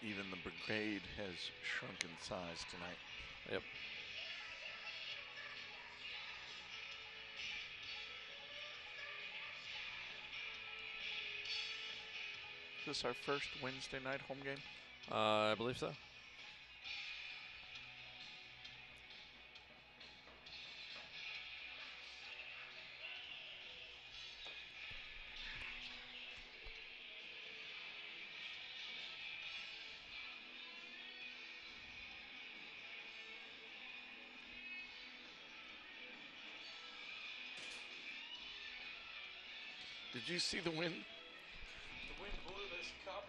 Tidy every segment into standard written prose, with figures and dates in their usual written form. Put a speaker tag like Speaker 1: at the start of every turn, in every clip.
Speaker 1: even the brigade has shrunk in size tonight.
Speaker 2: Yep.
Speaker 1: Is this our first Wednesday night home game?
Speaker 2: I believe so.
Speaker 1: Did you see the wind? The wind blew this cup.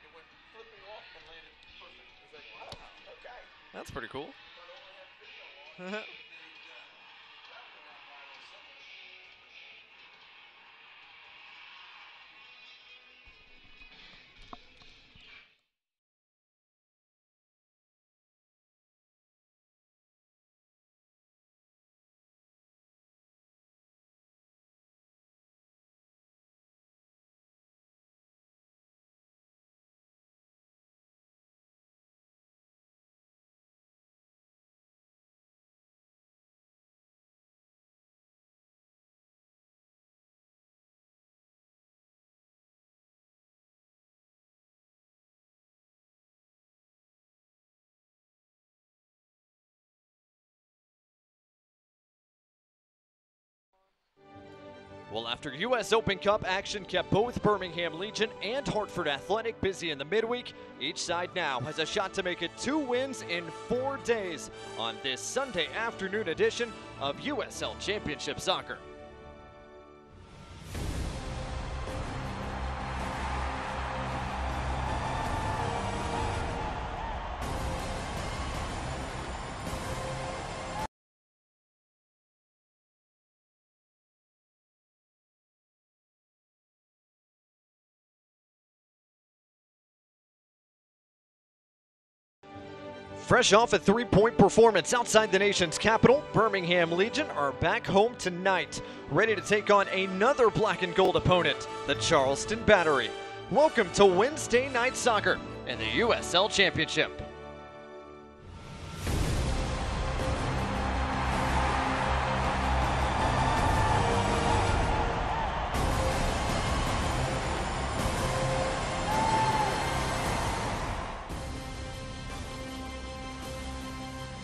Speaker 1: It went flipping off and landed perfect. It's like, wow, okay.
Speaker 2: That's pretty cool. Well, after U.S. Open Cup action kept both Birmingham Legion and Hartford Athletic busy in the midweek, each side now has a shot to make it 2 wins in 4 days on this Sunday afternoon edition of USL Championship Soccer. Fresh off a 3-point performance outside the nation's capital, Birmingham Legion are back home tonight, ready to take on another black and gold opponent, the Charleston Battery. Welcome to Wednesday Night Soccer and the USL Championship.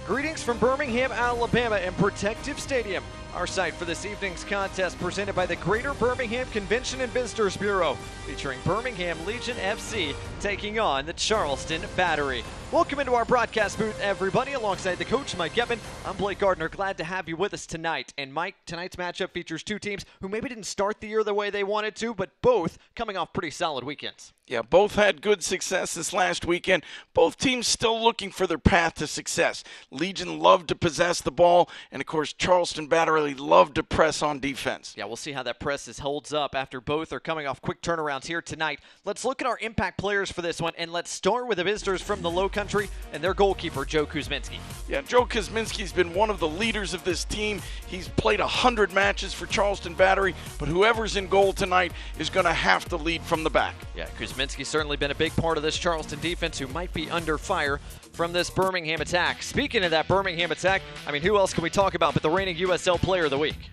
Speaker 2: Greetings from Birmingham, Alabama and Protective Stadium, our site for this evening's contest presented by the Greater Birmingham Convention and Visitors Bureau, featuring Birmingham Legion FC taking on the Charleston Battery. Welcome into our broadcast booth, everybody, alongside the coach, Mike Gebben. I'm Blake Gardner, glad to have you with us tonight. And Mike, tonight's matchup features 2 teams who maybe didn't start the year the way they wanted to, but both coming off pretty solid weekends.
Speaker 1: Yeah, both had good success this last weekend. Both teams still looking for their path to success. Legion loved to possess the ball, and of course Charleston Battery loved to press on defense.
Speaker 2: Yeah, we'll see how that press holds up after both are coming off quick turnarounds here tonight. Let's look at our impact players for this one, and let's start with the visitors from the Low Country and their goalkeeper, Joe Kuzminski.
Speaker 1: Yeah, Joe Kuzminski's been one of the leaders of this team. He's played 100 matches for Charleston Battery, but whoever's in goal tonight is going to have to lead from the back.
Speaker 2: Yeah, Kuzminski's certainly been a big part of this Charleston defense, who might be under fire from this Birmingham attack. Speaking of that Birmingham attack, I mean, who else can we talk about but the reigning USL Player of the Week?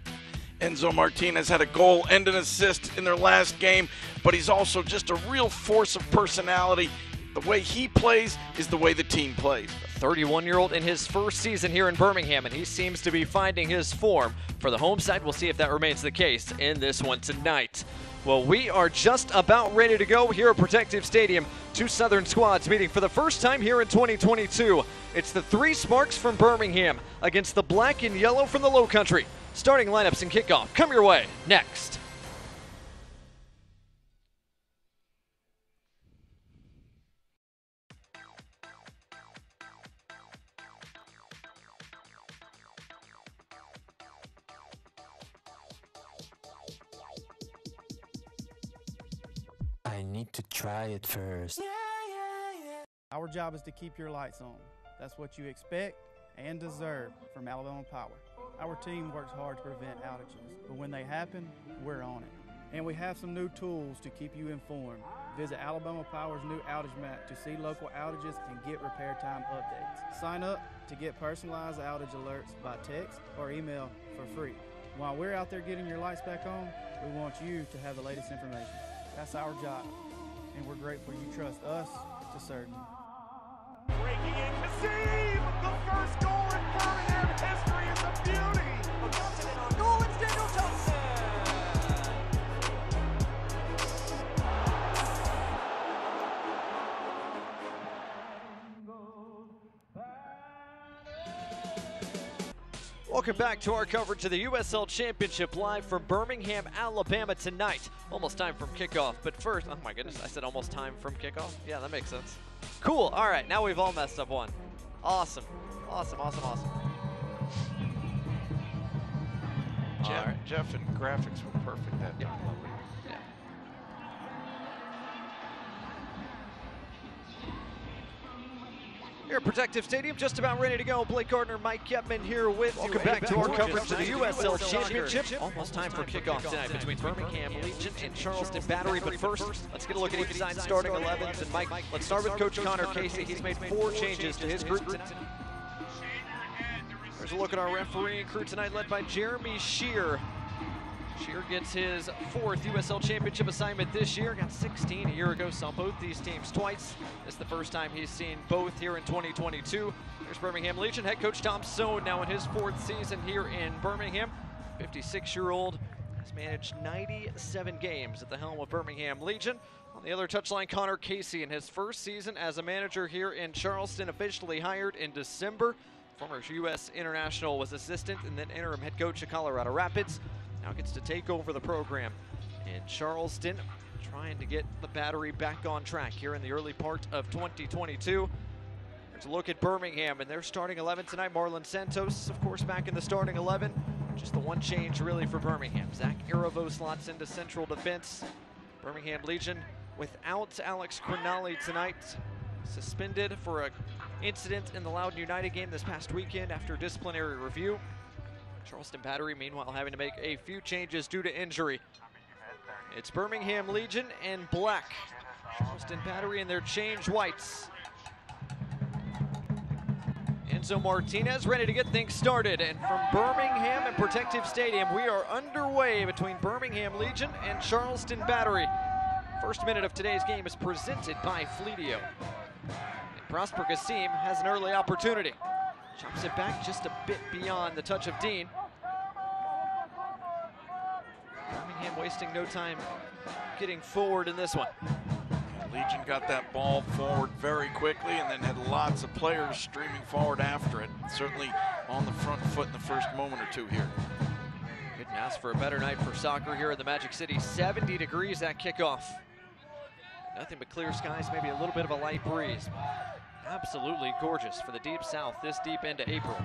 Speaker 1: Enzo Martinez had a goal and an assist in their last game, but he's also just a real force of personality. The way he plays is the way the team plays.
Speaker 2: The 31-year-old in his first season here in Birmingham, and he seems to be finding his form. For the home side, we'll see if that remains the case in this one tonight. Well, we are just about ready to go here at Protective Stadium. 2 Southern squads meeting for the first time here in 2022. It's the 3 Sparks from Birmingham against the Black and Yellow from the Low Country. Starting lineups and kickoff come your way next.
Speaker 3: I need to try it first.
Speaker 4: Our job is to keep your lights on. That's what you expect and deserve from Alabama Power. Our team works hard to prevent outages, but when they happen, we're on it. And we have some new tools to keep you informed. Visit Alabama Power's new outage map to see local outages and get repair time updates. Sign up to get personalized outage alerts by text or email for free. While we're out there getting your lights back on, we want you to have the latest information. That's our job, and we're grateful you trust us to serve you.
Speaker 5: Breaking in to save the first goal in Birmingham history is a beauty. Johnson in on goal, it's Daniel Johnson.
Speaker 2: Welcome back to our coverage of the USL Championship live from Birmingham, Alabama tonight. Almost time from kickoff, but first, oh my goodness, I said almost time from kickoff? Yeah, that makes sense. Cool, all right, now we've all messed up one. Awesome, awesome, awesome, awesome.
Speaker 1: Jeff and graphics were perfect that day.
Speaker 2: Yeah. Here at Protective Stadium, just about ready to go. Blake Gardner, Mike Kepman here with you. Welcome back to our coverage of the USL Championship. Almost time for kickoff tonight between Birmingham Legion and Charleston Battery. But first, let's get a look at each side's starting 11s. And Mike, let's start with Coach Connor Casey. He's made 4 changes to his group tonight. There's a look at our refereeing crew tonight, led by Jeremy Shear. Shear gets his 4th USL Championship assignment this year. Got 16 a year ago, saw both these teams twice. This is the first time he's seen both here in 2022. There's Birmingham Legion head coach Tom Sohn, now in his 4th season here in Birmingham. 56-year-old has managed 97 games at the helm of Birmingham Legion. On the other touchline, Connor Casey in his 1st season as a manager here in Charleston, officially hired in December. Former U.S. international, was assistant and then interim head coach of Colorado Rapids. Now gets to take over the program in Charleston, trying to get the Battery back on track here in the early part of 2022. There's a look at Birmingham and their starting 11 tonight. Marlon Santos, of course, back in the starting 11. Just the one change really for Birmingham. Zach Aravo slots into central defense. Birmingham Legion without Alex Crinali tonight. Suspended for an incident in the Loudoun United game this past weekend after disciplinary review. Charleston Battery, meanwhile, having to make a few changes due to injury. It's Birmingham Legion and black. Charleston Battery in their change whites. Enzo Martinez ready to get things started. And from Birmingham and Protective Stadium, we are underway between Birmingham Legion and Charleston Battery. First minute of today's game is presented by Fleetio. And Prosper Gassim has an early opportunity. Chops it back just a bit beyond the touch of Dean. Birmingham wasting no time getting forward in this one.
Speaker 1: Legion got that ball forward very quickly and then had lots of players streaming forward after it. Certainly on the front foot in the first moment or two here.
Speaker 2: Couldn't ask for a better night for soccer here in the Magic City. 70 degrees at kickoff. Nothing but clear skies, maybe a little bit of a light breeze. Absolutely gorgeous for the deep south this deep into April.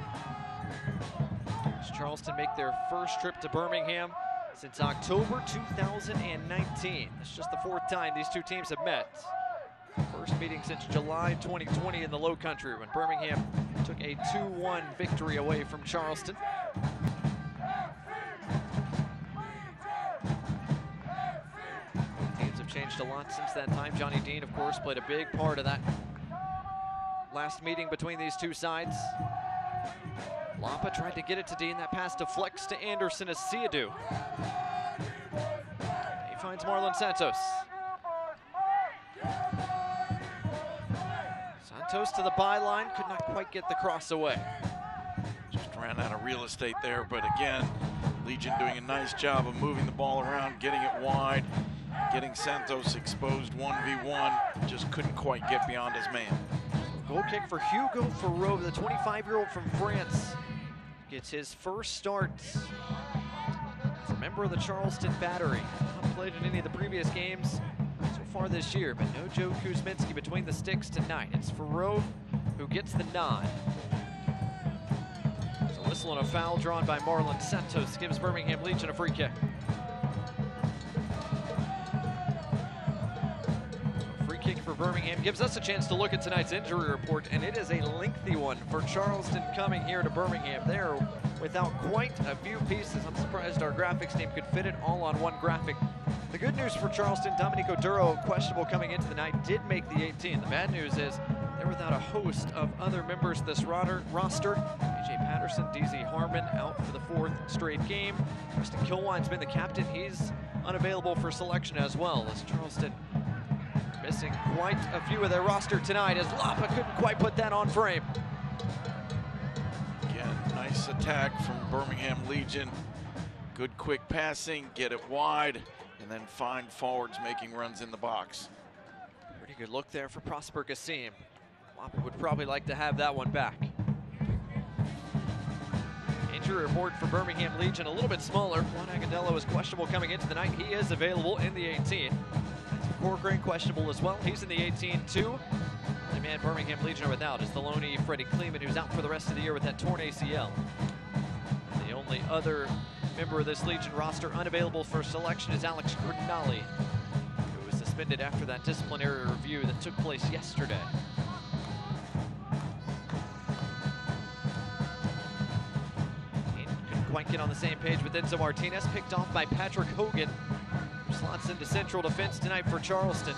Speaker 2: As Charleston make their first trip to Birmingham since October 2019. It's just the 4th time these two teams have met. First meeting since July 2020 in the Low Country when Birmingham took a 2-1 victory away from Charleston. Teams have changed a lot since that time. Johnny Dean, of course, played a big part of that last meeting between these two sides. Lampa tried to get it to Dean. That pass deflects to Anderson as Siadu. He finds Marlon Santos. Santos to the byline, could not quite get the cross away.
Speaker 1: Just ran out of real estate there, but again, Legion doing a nice job of moving the ball around, getting it wide, getting Santos exposed 1v1, just couldn't quite get beyond his man.
Speaker 2: Goal kick for Hugo Ferreau, the 25-year-old from France. Gets his first start as a member of the Charleston Battery. Not played in any of the previous games so far this year, but no Joe Kuzminski between the sticks tonight. It's Ferreau who gets the nod. There's a whistle and a foul drawn by Marlon Santos. Gives Birmingham Legion a free kick. Free kick for for Birmingham gives us a chance to look at tonight's injury report, and it is a lengthy one for Charleston coming here to Birmingham. They're without quite a few pieces. I'm surprised our graphics team could fit it all on one graphic. The good news for Charleston, Dominico Duro, questionable coming into the night, did make the 18. The bad news is they're without a host of other members of this roster. A.J. Patterson, D.Z. Harmon out for the 4th straight game. Preston Kilwine's been the captain. He's unavailable for selection as well, as Charleston missing quite a few of their roster tonight, as Lapa couldn't quite put that on frame.
Speaker 1: Again, nice attack from Birmingham Legion. Good quick passing, get it wide, and then find forwards making runs in the box.
Speaker 2: Pretty good look there for Prosper Kassim. Lapa would probably like to have that one back. Injury report for Birmingham Legion, a little bit smaller. Juan Agadello is questionable coming into the night. He is available in the 18. Corcoran questionable as well. He's in the 18 too. The man Birmingham Legion are without is the loney Freddie Kleeman, who's out for the rest of the year with that torn ACL. And the only other member of this Legion roster unavailable for selection is Alex Cardinale, who was suspended after that disciplinary review that took place yesterday. Couldn't quite get on the same page with Enzo Martinez, picked off by Patrick Hogan, who slots into central defense tonight for Charleston.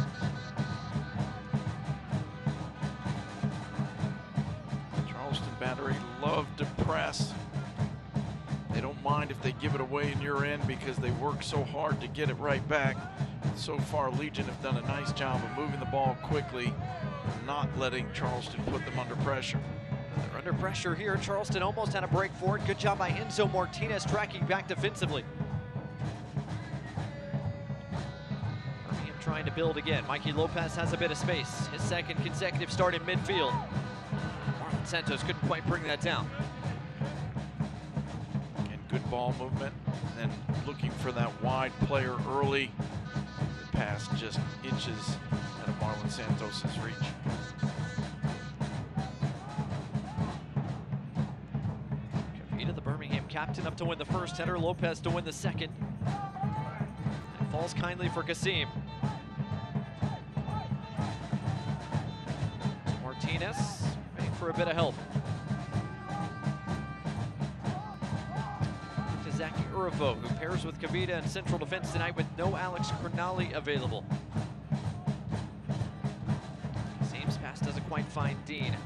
Speaker 1: Charleston battery love to press. They don't mind if they give it away in your end because they work so hard to get it right back. So far, Legion have done a nice job of moving the ball quickly and not letting Charleston put them under pressure.
Speaker 2: They're under pressure here. Charleston almost had a break for it. Good job by Enzo Martinez tracking back defensively. Birmingham trying to build again. Mikey Lopez has a bit of space. His second consecutive start in midfield. Marlon Santos couldn't quite bring that down.
Speaker 1: Again, good ball movement, and then looking for that wide player early. The pass just inches out of Marlon Santos' reach.
Speaker 2: Kavita, the Birmingham captain, up to win the first header. Lopez to win the second. And falls kindly for Kassim. Martinez waiting for a bit of help. To Zach Urivo, who pairs with Kavita in central defense tonight with no Alex Cardinale available. Seems pass doesn't quite find Dean.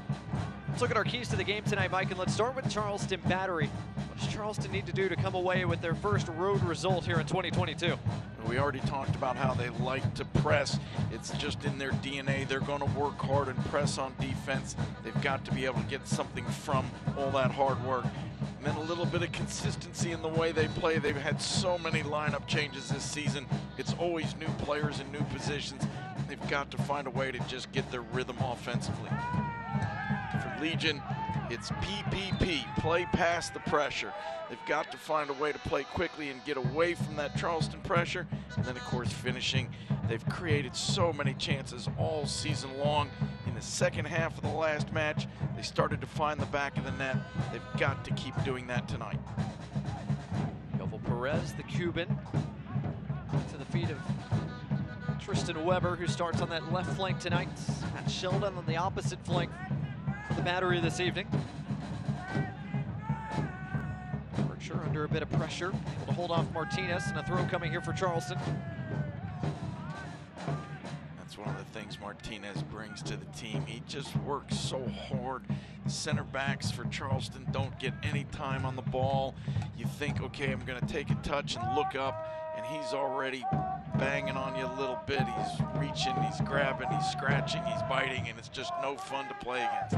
Speaker 2: Let's look at our keys to the game tonight, Mike, and let's start with Charleston battery. What does Charleston need to do to come away with their first road result here in 2022?
Speaker 1: We already talked about how they like to press. It's just in their DNA. They're going to work hard and press on defense. They've got to be able to get something from all that hard work. And then a little bit of consistency in the way they play. They've had so many lineup changes this season. It's always new players in new positions. They've got to find a way to just get their rhythm offensively. For Legion, it's PPP, play past the pressure. They've got to find a way to play quickly and get away from that Charleston pressure. And then, of course, finishing. They've created so many chances all season long. In the second half of the last match, they started to find the back of the net. They've got to keep doing that tonight.
Speaker 2: Jovel Perez, the Cuban, to the feet of Tristan Weber, who starts on that left flank tonight. Matt Sheldon on the opposite flank for the battery this evening. Archer under a bit of pressure, able to hold off Martinez, and a throw coming here for Charleston.
Speaker 1: That's one of the things Martinez brings to the team. He just works so hard. Center backs for Charleston don't get any time on the ball. You think, okay, I'm going to take a touch and look up, and he's already banging on you a little bit. He's reaching, he's grabbing, he's scratching, he's biting, and it's just no fun to play against.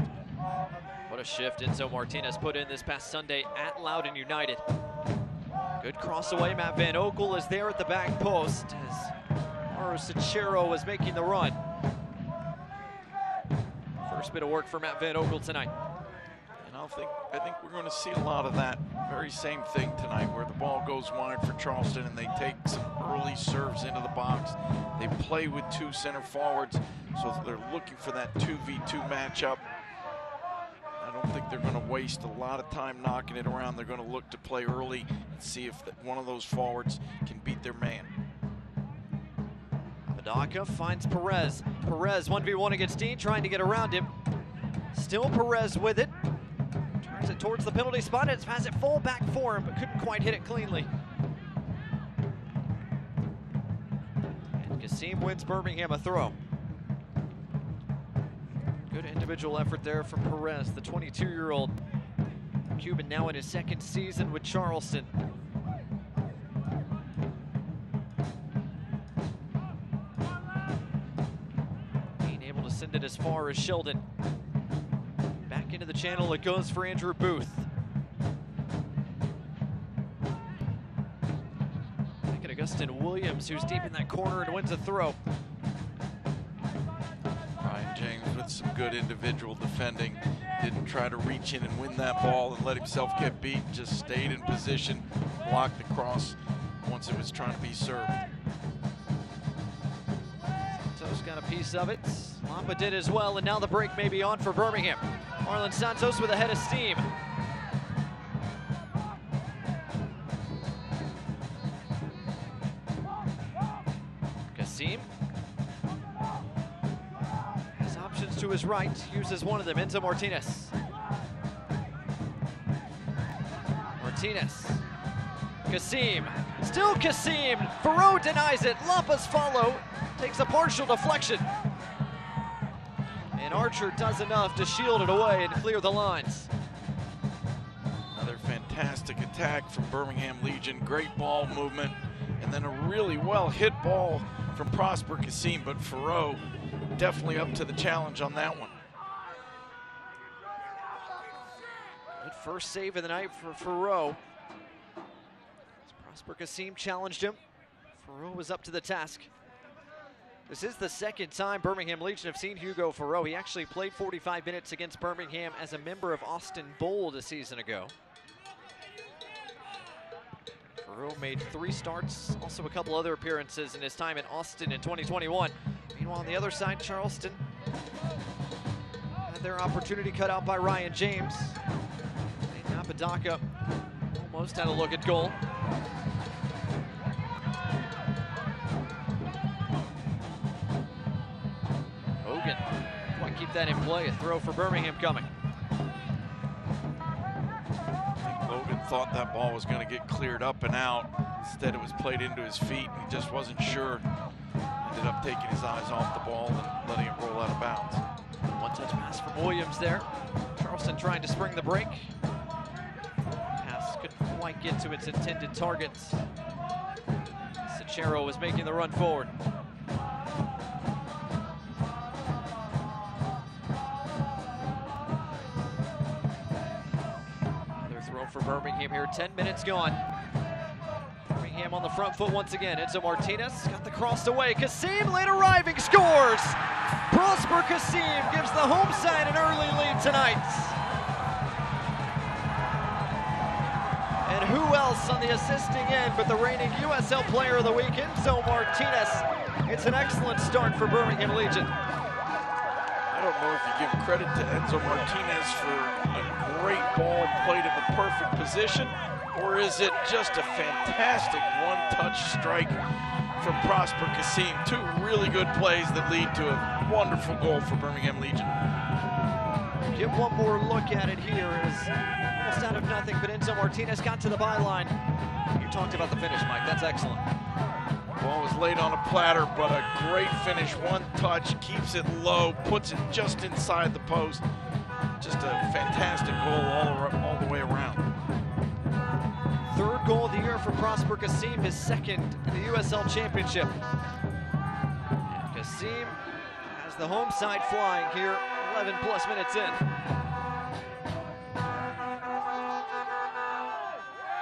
Speaker 2: What a shift Enzo Martinez put in this past Sunday at Loudoun United. Good cross away. Matt Van Oekel is there at the back post as Mauro Sachero was making the run. First bit of work for Matt Van Oekel tonight.
Speaker 1: And I think we're going to see a lot of that very same thing tonight, where the ball goes wide for Charleston and they take some early serves into the box. They play with two center forwards, so they're looking for that 2v2 matchup. I don't think they're going to waste a lot of time knocking it around. They're going to look to play early and see if one of those forwards can beat their man.
Speaker 2: Apodaca finds Perez. Perez 1v1 against Dean, trying to get around him. Still Perez with it. Turns it towards the penalty spot. It has it full back for him, but couldn't quite hit it cleanly. And Kasim wins Birmingham a throw. Good individual effort there from Perez, the 22-year-old Cuban, now in his second season with Charleston. Being able to send it as far as Sheldon. Back into the channel it goes for Andrew Booth. Back at Augustin Williams, who's deep in that corner and wins a throw.
Speaker 1: Ryan James with some good individual defending. Didn't try to reach in and win that ball and let himself get beat. Just stayed in position, blocked the cross once it was trying to be served.
Speaker 2: Santos got a piece of it. Lampa did as well, and now the break may be on for Birmingham. Marlon Santos with a head of steam. Kasim has options to his right, uses one of them. Enzo Martinez. Martinez. Kasim. Still Kasim. Ferro denies it. Lampa's follow. Takes a partial deflection. And Archer does enough to shield it away and clear the lines.
Speaker 1: Another fantastic attack from Birmingham Legion. Great ball movement. And then a really well hit ball from Prosper Kasim, but Ferro definitely up to the challenge on that one.
Speaker 2: Good first save of the night for Ferro. Prosper Kasim challenged him. Ferro was up to the task. This is the second time Birmingham Legion have seen Hugo Ferro. He actually played 45 minutes against Birmingham as a member of Austin Bold a season ago. Ferro made 3 starts, also a couple other appearances in his time in Austin in 2021. Meanwhile, on the other side, Charleston had their opportunity cut out by Ryan James. And Apodaca almost had a look at goal. Hogan, quite keep that in play. A throw for Birmingham coming.
Speaker 1: Logan thought that ball was going to get cleared up and out. Instead, it was played into his feet, and he just wasn't sure. Ended up taking his eyes off the ball and letting it roll out of bounds.
Speaker 2: One-touch pass from Williams there. Charleston trying to spring the break. Pass couldn't quite get to its intended target. Sachero was making the run forward. Another throw for Birmingham here. 10 minutes gone. Birmingham on the front foot once again. Enzo Martinez got the cross away. Kasim late arriving, scores! Prosper Kasim gives the home side an early lead tonight. And who else on the assisting end but the reigning USL Player of the Week, Enzo Martinez. It's an excellent start for Birmingham Legion.
Speaker 1: I don't know if you give credit to Enzo Martinez for a great ball played in the perfect position, or is it just a fantastic one-touch strike from Prosper Kasim? 2 really good plays that lead to a wonderful goal for Birmingham Legion.
Speaker 2: Get one more look at it here. It was almost out of nothing, but Enzo Martinez got to the byline. You talked about the finish, Mike. That's excellent.
Speaker 1: Ball was laid on a platter, but a great finish. One touch, keeps it low, puts it just inside the post. Just a fantastic goal all the way around.
Speaker 2: 3rd goal of the year for Prosper Kasim, his 2nd in the USL Championship. And Kasim has the home side flying here, 11 plus minutes in.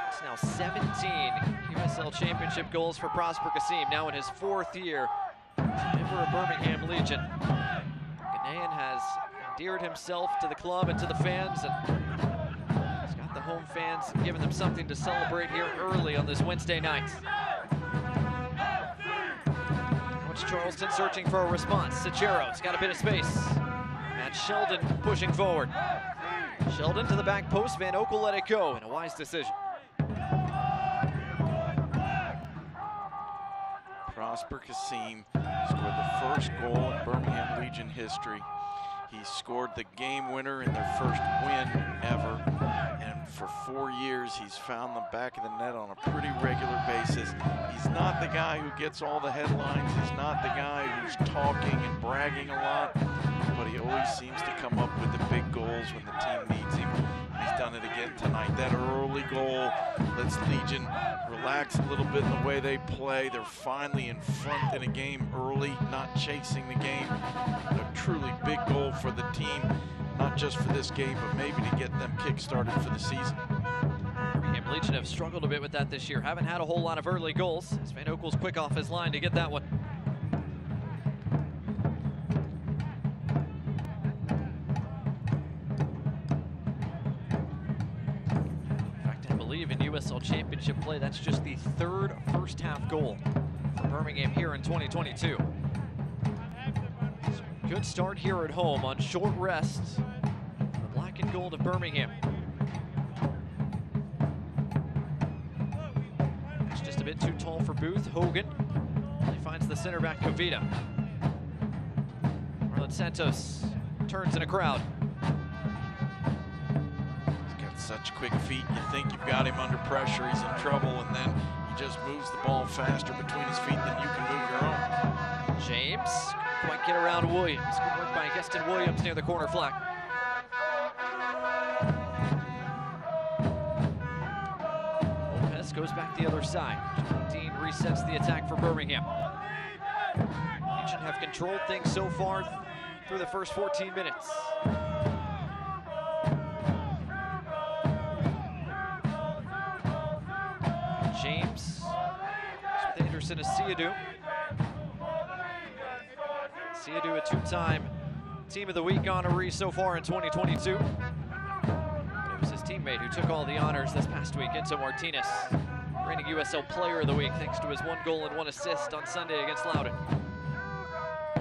Speaker 2: It's now 17 USL Championship goals for Prosper Kasim, now in his 4th year, member of Birmingham Legion. Ghanaian has endeared himself to the club and to the fans, and he's got the home fans giving them something to celebrate here early on this Wednesday night. Watch Charleston searching for a response. Sachero's got a bit of space. And Sheldon pushing forward. Sheldon to the back post. Van Oekel let it go, and a wise decision.
Speaker 1: Prosper Kasim scored the first goal in Birmingham Legion history. He scored the game winner in their first win ever. And for 4 years, he's found the back of the net on a pretty regular basis. He's not the guy who gets all the headlines. He's not the guy who's talking and bragging a lot. But he always seems to come up with the big goals when the team needs him. He's done it again tonight. That early goal lets Legion relax a little bit in the way they play. They're finally in front in a game early, not chasing the game. A truly big goal for the team, not just for this game, but maybe to get them kick-started for the season.
Speaker 2: Birmingham Legion have struggled a bit with that this year. Haven't had a whole lot of early goals. Van Oekel's quick off his line to get that one. In USL Championship play, that's just the third first half goal for Birmingham here in 2022. So good start here at home on short rest. The black and gold of Birmingham. It's just a bit too tall for Booth. Hogan he finds the center back Kavita. Marlon Santos turns in a crowd.
Speaker 1: Such quick feet, you think you've got him under pressure, he's in trouble, and then he just moves the ball faster between his feet than you can move your own.
Speaker 2: James couldn't quite get around Williams. Good work by Geston Williams near the corner flag. Lopez goes back the other side. Dean resets the attack for Birmingham. Legion have controlled things so far through the first 14 minutes. James with Anderson as Siadou. Siadou, a two-time Team of the Week honoree so far in 2022. But it was his teammate who took all the honors this past week, Enzo Martinez, reigning USL Player of the Week thanks to his 1 goal and 1 assist on Sunday against Loudoun.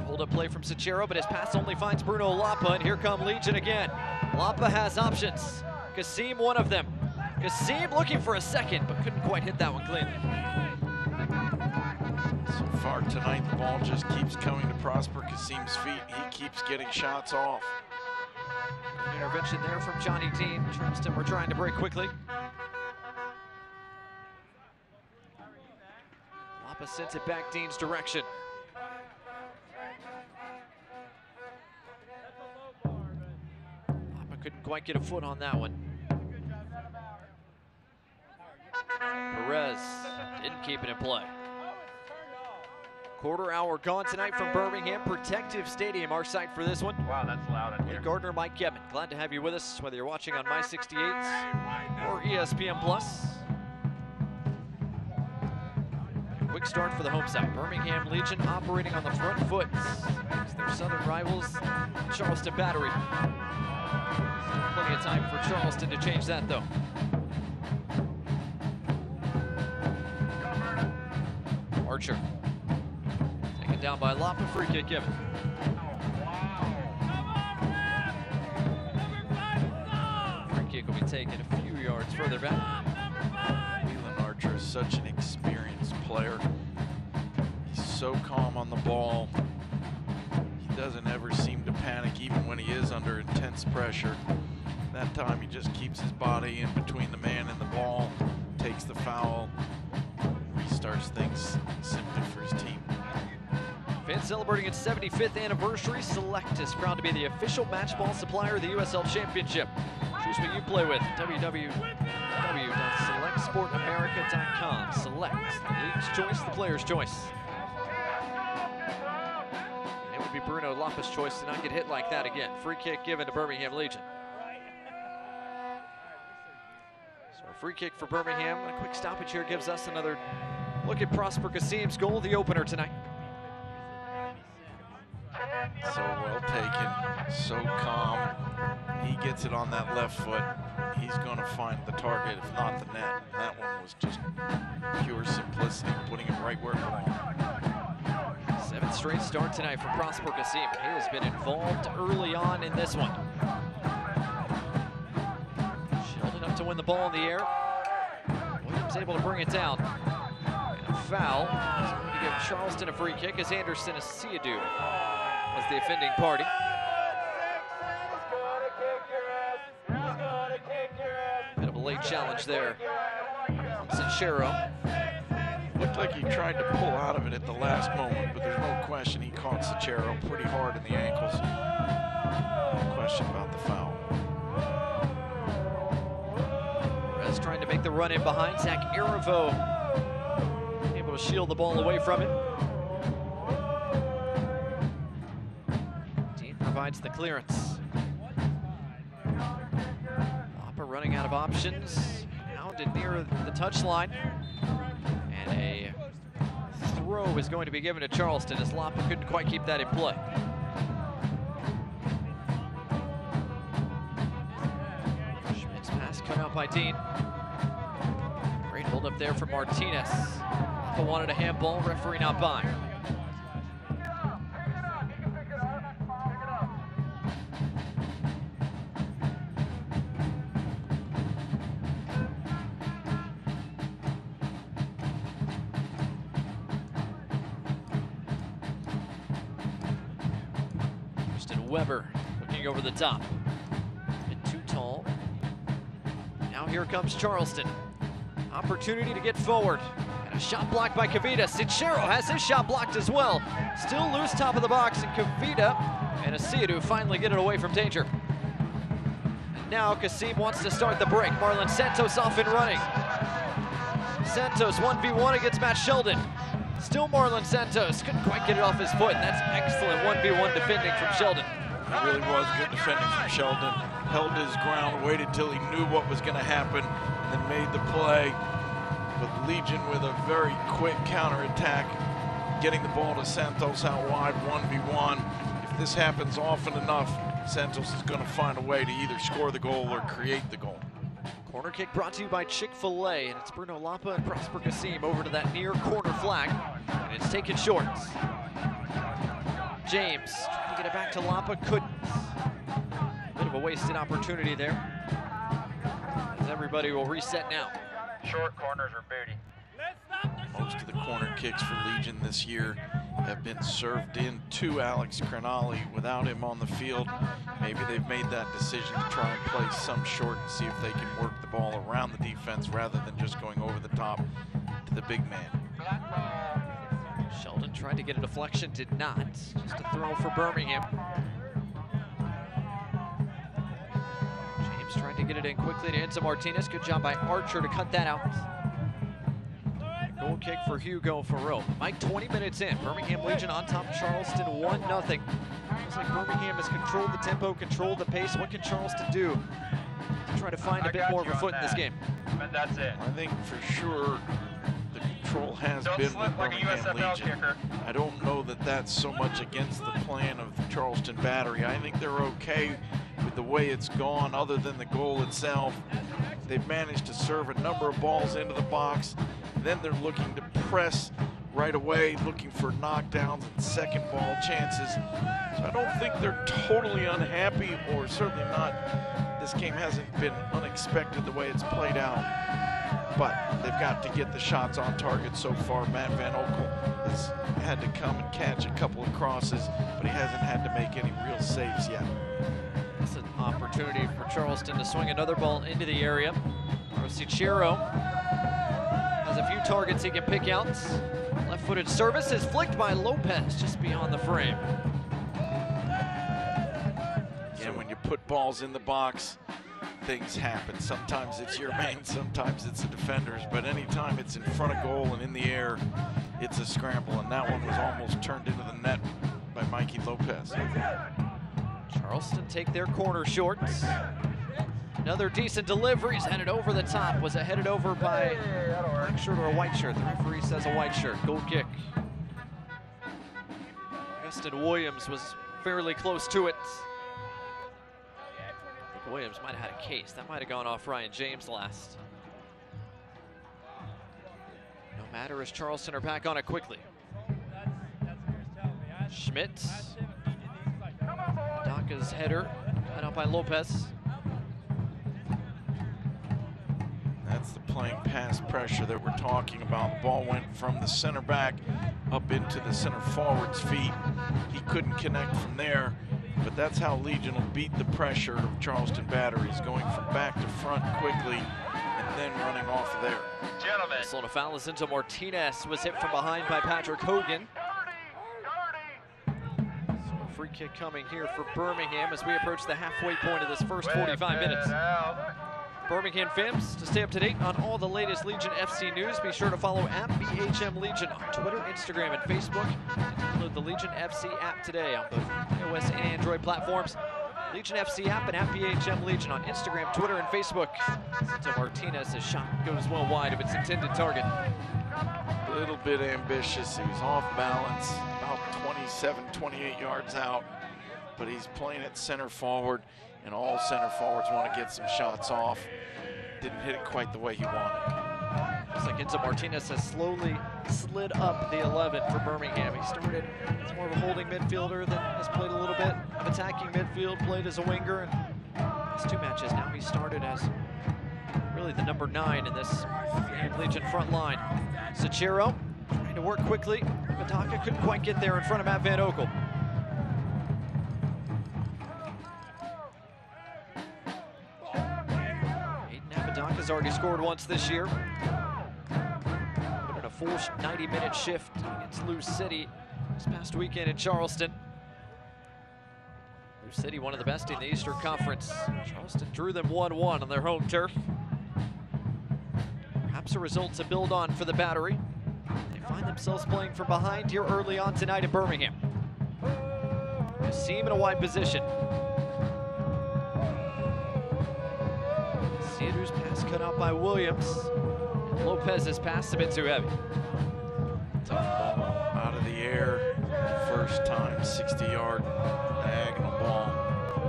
Speaker 2: Hold-up play from Sachero, but his pass only finds Bruno Lapa, and here come Legion again. Lapa has options. Kasim, one of them. Kasim looking for a second, but couldn't quite hit that one cleanly.
Speaker 1: So far tonight, the ball just keeps coming to Prosper Kasim's feet. He keeps getting shots off.
Speaker 2: An intervention there from Johnny Dean. Charleston were trying to break quickly. Lapa sends it back Dean's direction. Lapa couldn't quite get a foot on that one. Perez didn't keep it in play. Quarter hour gone tonight from Birmingham Protective Stadium, our site for this one.
Speaker 6: Wow, that's loud in here.
Speaker 2: Lee Gardner, Mike Kevin, glad to have you with us, whether you're watching on My 68 or ESPN Plus. A quick start for the home side. Birmingham Legion operating on the front foot against their southern rivals, Charleston Battery. Still plenty of time for Charleston to change that, though. Archer. Taken down by Lapa, free kick given. Free kick will be taken a few yards further back.
Speaker 1: Leland Archer is such an experienced player. He's so calm on the ball. He doesn't ever seem to panic even when he is under intense pressure. That time he just keeps his body in between the man and the ball, takes the foul, restarts things simply for his team.
Speaker 2: Fans celebrating its 75th anniversary, Select is proud to be the official match ball supplier of the USL Championship. Choose what you play with. www.selectsportamerica.com. Select, the league's choice, the player's choice. And it would be Bruno Lapa's choice to not get hit like that again. Free kick given to Birmingham Legion. So a free kick for Birmingham. A quick stoppage here gives us another look at Prosper Kasim's goal, the opener tonight.
Speaker 1: So well taken, so calm. He gets it on that left foot. He's going to find the target, if not the net. That one was just pure simplicity, putting it right where it belonged.
Speaker 2: 7th straight start tonight for Prosper Kasim. He has been involved early on in this one. Sheldon up to win the ball in the air. Williams able to bring it down. And a foul. He's going to give Charleston a free kick as Anderson Asiadu was the offending party. Bit of a late challenge there on Sachero.
Speaker 1: Looked like he tried to pull out of it at the last moment, but there's no question he caught Sachero pretty hard in the ankles. No question about the foul.
Speaker 2: Perez trying to make the run in behind. Zach Arivo able to shield the ball away from him. Dean provides the clearance. Lapa running out of options. Hounded near the touchline. And a throw is going to be given to Charleston as Lapa couldn't quite keep that in play. Schmidt's pass cut out by Dean. Great hold up there from Martinez. Lapa wanted a handball, referee not by. Weber looking over the top. Bit too tall. Now here comes Charleston. Opportunity to get forward. And a shot blocked by Kavita. Sachero has his shot blocked as well. Still loose top of the box, and Kavita and Asiadu finally get it away from danger. And now Kasim wants to start the break. Marlon Santos off and running. Santos 1v1 against Matt Sheldon. Still Marlon Santos, couldn't quite get it off his foot, and that's excellent 1v1 defending from Sheldon.
Speaker 1: It really was good defending from Sheldon. Held his ground, waited till he knew what was going to happen, and then made the play. But Legion with a very quick counterattack, getting the ball to Santos out wide, 1v1. If this happens often enough, Santos is going to find a way to either score the goal or create the goal.
Speaker 2: Corner kick brought to you by Chick-fil-A, and it's Bruno Lapa and Prosper Kasim over to that near corner flag, and it's taken short. James trying to get it back to Lapa, couldn't. Bit of a wasted opportunity there, as everybody will reset now.
Speaker 6: Short corners are booty.
Speaker 1: Most of the corner kicks for Legion this year have been served in to Alex Crenali. Without him on the field, maybe they've made that decision to try and play some short and see if they can work the ball around the defense rather than just going over the top to the big man.
Speaker 2: Sheldon tried to get a deflection, did not. Just a throw for Birmingham. James tried to get it in quickly to Enzo Martinez. Good job by Archer to cut that out. Goal kick for Hugo Farrell. Mike, 20 minutes in. Birmingham Legion on top of Charleston, 1-0. Feels like Birmingham has controlled the tempo, controlled the pace. What can Charleston do to try to find a bit more of a foot in this game?
Speaker 6: But that's it.
Speaker 1: I think for sure the control has been with Birmingham Legion. I don't know that that's so much against the plan of the Charleston battery. I think they're okay with the way it's gone other than the goal itself. They've managed to serve a number of balls into the box. Then they're looking to press right away, looking for knockdowns and second ball chances. So I don't think they're totally unhappy, or certainly not. This game hasn't been unexpected the way it's played out. But they've got to get the shots on target so far. Matt Van Oekel has had to come and catch a couple of crosses, but he hasn't had to make any real saves yet.
Speaker 2: It's an opportunity for Charleston to swing another ball into the area. Rosichero has a few targets he can pick out. Left-footed service is flicked by Lopez just beyond the frame.
Speaker 1: Yeah, when you put balls in the box, things happen. Sometimes it's your man, sometimes it's the defenders, but anytime it's in front of goal and in the air, it's a scramble, and that one was almost turned into the net by Mikey Lopez.
Speaker 2: Charleston take their corner short. Another decent delivery. He's headed over the top. Was it headed over by a black shirt or a white shirt? The referee says a white shirt. Goal kick. Justin Williams was fairly close to it. I think Williams might have had a case. That might have gone off Ryan James last. No matter as Charleston are back on it quickly. Schmidt. Daka's header. Cut out by Lopez.
Speaker 1: That's the playing pass pressure that we're talking about. The ball went from the center back up into the center forward's feet. He couldn't connect from there, but that's how Legion will beat the pressure of Charleston batteries, going from back to front quickly and then running off of there.
Speaker 6: Gentlemen.
Speaker 2: So the foul is into Martinez, was hit from behind by Patrick Hogan. So a free kick coming here for Birmingham as we approach the halfway point of this first 45 minutes. Birmingham fans, to stay up to date on all the latest Legion FC news, be sure to follow @BHM Legion on Twitter, Instagram, and Facebook. And download the Legion FC app today on both iOS and Android platforms. Legion FC app and @BHM Legion on Instagram, Twitter, and Facebook. So Martinez's shot goes well wide of its intended target.
Speaker 1: A little bit ambitious. He was off balance, about 27, 28 yards out, but he's playing at center forward, and all center forwards want to get some shots off. Didn't hit it quite the way he wanted.
Speaker 2: Looks like Enzo Martinez has slowly slid up the 11 for Birmingham. He started as more of a holding midfielder, then has played a little bit of attacking midfield, played as a winger, and his 2 matches now he started as really the number 9 in this Legion front line. Sachero trying to work quickly. Bataka couldn't quite get there in front of Matt Van Okel. Has already scored once this year. Put in a full 90-minute shift against Lou City this past weekend in Charleston. Lou City, one of the best in the Eastern Conference. Charleston drew them 1-1 on their home turf. Perhaps a result to build on for the Battery. They find themselves playing from behind here early on tonight in Birmingham. A seam in a wide position. Theater's pass cut out by Williams. Lopez's pass a bit too heavy.
Speaker 1: Tough ball out of the air. First time, 60-yard diagonal ball.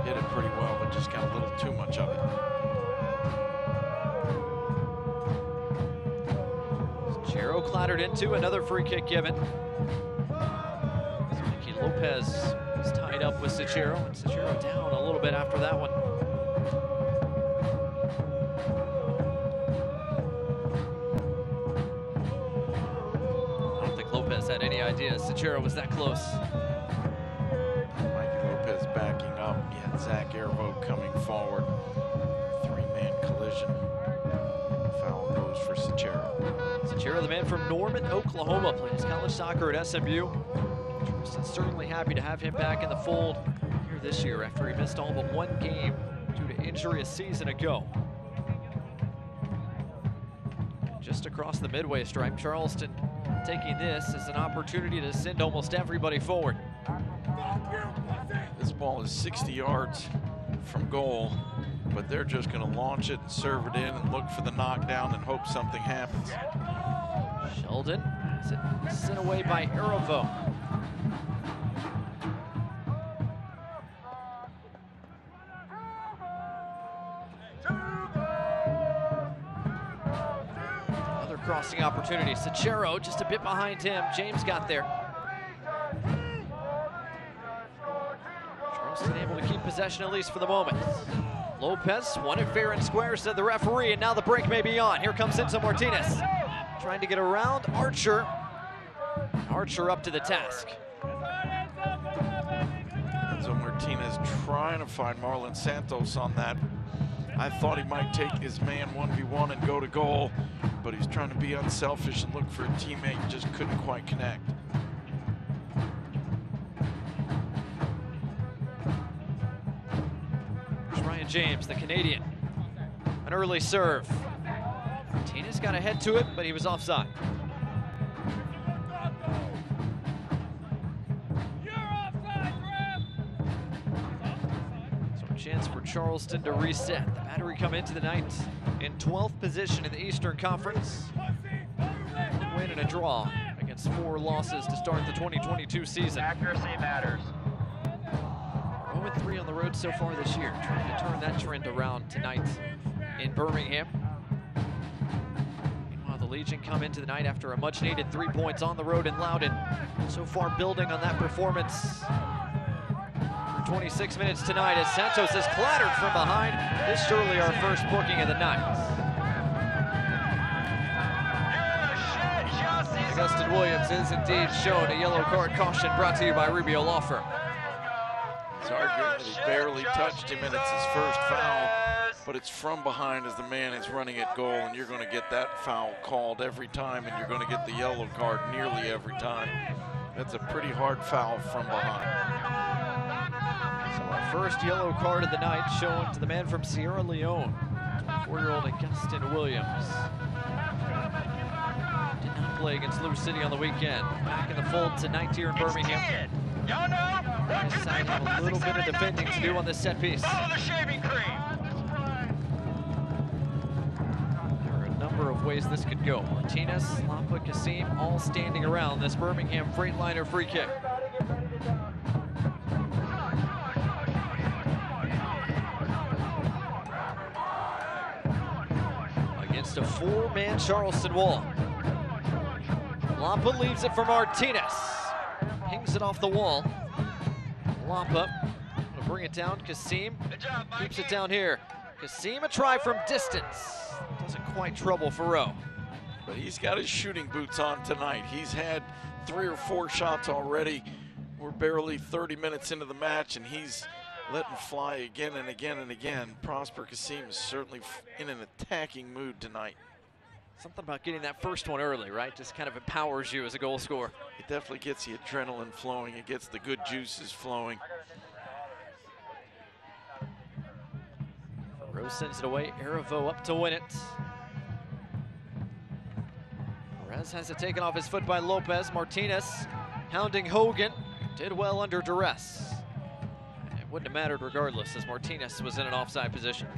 Speaker 1: Hit it pretty well, but just got a little too much of it.
Speaker 2: Chero clattered into, another free kick given. Nicky Lopez was tied up with Sachero, and Sachero down a little bit after that one. Had any idea Sachero was that close.
Speaker 1: Mikey Lopez backing up. Yeah, Zach Airvo coming forward. 3-man collision. Foul goes for Sachero.
Speaker 2: Sachero, the man from Norman, Oklahoma, played his college soccer at SMU. Charleston's certainly happy to have him back in the fold here this year after he missed all but 1 game due to injury a season ago. Just across the midway stripe, Charleston taking this as an opportunity to send almost everybody forward.
Speaker 1: This ball is 60 yards from goal, but they're just going to launch it and serve it in and look for the knockdown and hope something happens.
Speaker 2: Sheldon has it sent away by Airvo. Crossing opportunity. Sachero just a bit behind him. James got there. Charleston able to keep possession at least for the moment. Lopez won it fair and square, said the referee, and now the break may be on. Here comes Enzo Martinez. Trying to get around Archer. Archer up to the task.
Speaker 1: Enzo Martinez trying to find Marlon Santos on that. I thought he might take his man 1v1 and go to goal, but he's trying to be unselfish and look for a teammate, just couldn't quite connect.
Speaker 2: There's Ryan James, the Canadian. An early serve. Martinez got ahead to it, but he was offside. Chance for Charleston to reset. The Battery come into the night in 12th position in the Eastern Conference. A win and a draw against 4 losses to start the 2022 season.
Speaker 6: Accuracy matters.
Speaker 2: 0-3 on the road so far this year. Trying to turn that trend around tonight in Birmingham. Meanwhile, the Legion come into the night after a much-needed 3 points on the road in Loudoun. So far building on that performance. 26 minutes tonight as Santos is clattered from behind. This surely our first booking of the night. Dustin Williams is indeed shown a yellow card caution, brought to you by Rubio Law Firm.
Speaker 1: He's arguing that he barely touched him and it's his first foul, but it's from behind as the man is running at goal, and you're going to get that foul called every time, and you're going to get the yellow card nearly every time. That's a pretty hard foul from behind.
Speaker 2: So our first yellow card of the night shown to the man from Sierra Leone, 4-year-old Augustin Williams. Did not play against Lewis City on the weekend. Back in the fold tonight here in Birmingham. This side have a little bit of defending to do on this set piece.
Speaker 5: Follow the shaving cream.
Speaker 2: There are a number of ways this could go. Martinez, Lampa, Kasim, all standing around this Birmingham Freightliner free kick. Against a 4-man Charleston wall. Lampa leaves it for Martinez. Pings it off the wall. Lampa will bring it down. Kasim keeps it down here. Kasim, a try from distance. Doesn't quite trouble Farrow.
Speaker 1: But he's got his shooting boots on tonight. He's had 3 or 4 shots already. We're barely 30 minutes into the match, and he's letting fly again and again and again. Prosper Kasim is certainly in an attacking mood tonight.
Speaker 2: Something about getting that first one early, right? Just kind of empowers you as a goal scorer.
Speaker 1: It definitely gets the adrenaline flowing. It gets the good juices flowing.
Speaker 2: Rose sends it away. Aravo up to win it. Perez has it taken off his foot by Lopez. Martinez hounding Hogan. Did well under duress. It wouldn't have mattered regardless, as Martinez was in an offside position.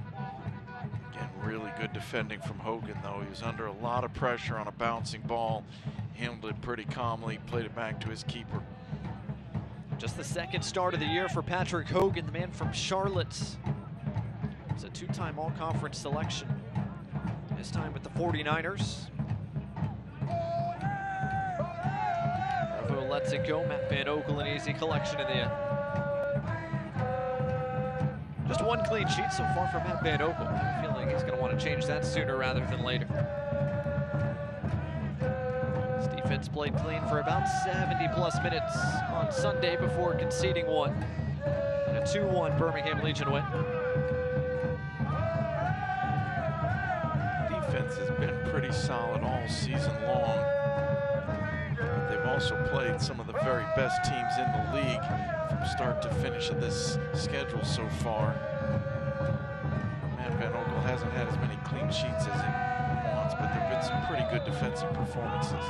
Speaker 1: Again, really good defending from Hogan, though. He was under a lot of pressure on a bouncing ball. Handled it pretty calmly, played it back to his keeper.
Speaker 2: Just the second start of the year for Patrick Hogan, the man from Charlotte. He's a 2-time all-conference selection. This time with the 49ers. Bravo lets it go. Matt Van Okel, an easy collection in the end. Just 1 clean sheet so far for Matt Van Okel. I feel like he's going to want to change that sooner rather than later. His defense played clean for about 70+ minutes on Sunday before conceding 1. And a 2-1 Birmingham Legion win.
Speaker 1: Defense has been pretty solid all season long. But they've also played some of the very best teams in the league from start to finish of this schedule so far. Matt Van Okel hasn't had as many clean sheets as he wants, but there have been some pretty good defensive performances.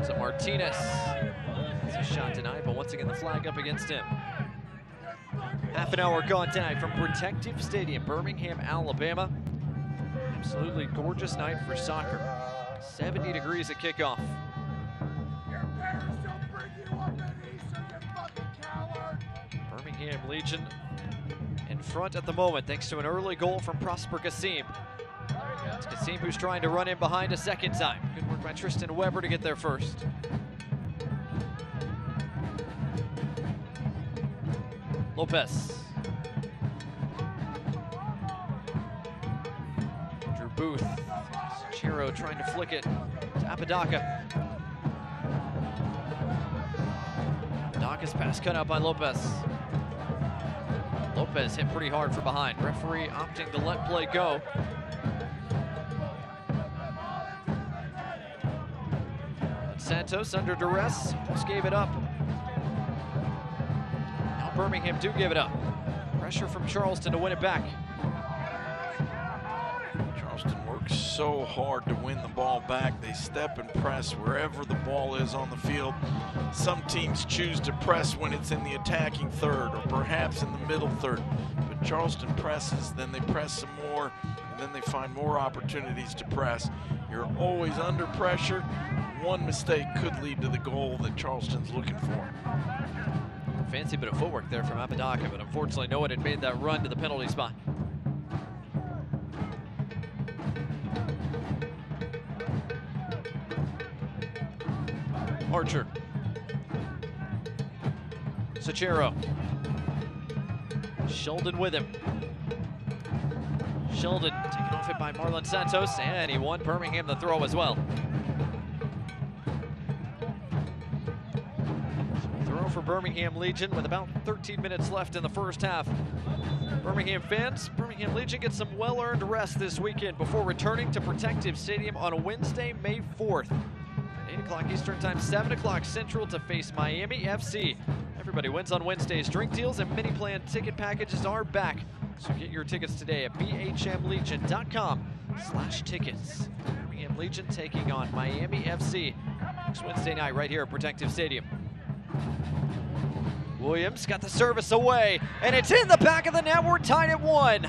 Speaker 2: So Martinez, it's a shot denied, but once again the flag up against him. Half an hour gone tonight from Protective Stadium, Birmingham, Alabama. Absolutely gorgeous night for soccer. 70 degrees at kickoff. Birmingham Legion in front at the moment thanks to an early goal from Prosper Kasim. It's Kasim who's trying to run in behind a second time. Good work by Tristan Weber to get there first. Lopez. Drew Booth. Chiro trying to flick it to Apodaca. Apodaka's pass cut out by Lopez. Lopez hit pretty hard from behind. Referee opting to let play go. And Santos under duress, just gave it up. Now Birmingham do give it up. Pressure from Charleston to win it back.
Speaker 1: Charleston works so hard to win the ball back. They step and press wherever the ball is on the field. Some teams choose to press when it's in the attacking third or perhaps in the middle third. But Charleston presses, then they press some more, and then they find more opportunities to press. You're always under pressure. One mistake could lead to the goal that Charleston's looking for.
Speaker 2: Fancy bit of footwork there from Apodaca, but unfortunately no one had made that run to the penalty spot. Archer. Sachero. Sheldon with him. Sheldon taken off it by Marlon Santos, and he won Birmingham the throw as well. for Birmingham Legion with about 13 minutes left in the first half. Birmingham fans, Birmingham Legion gets some well-earned rest this weekend before returning to Protective Stadium on Wednesday, May 4th. 8 o'clock Eastern Time, 7 o'clock Central to face Miami FC. Everybody wins on Wednesdays. Drink deals and mini-plan ticket packages are back. So get your tickets today at bhmlegion.com/tickets. Birmingham Legion taking on Miami FC next Wednesday night right here at Protective Stadium. Williams got the service away, and it's in the back of the net. We're tied at 1.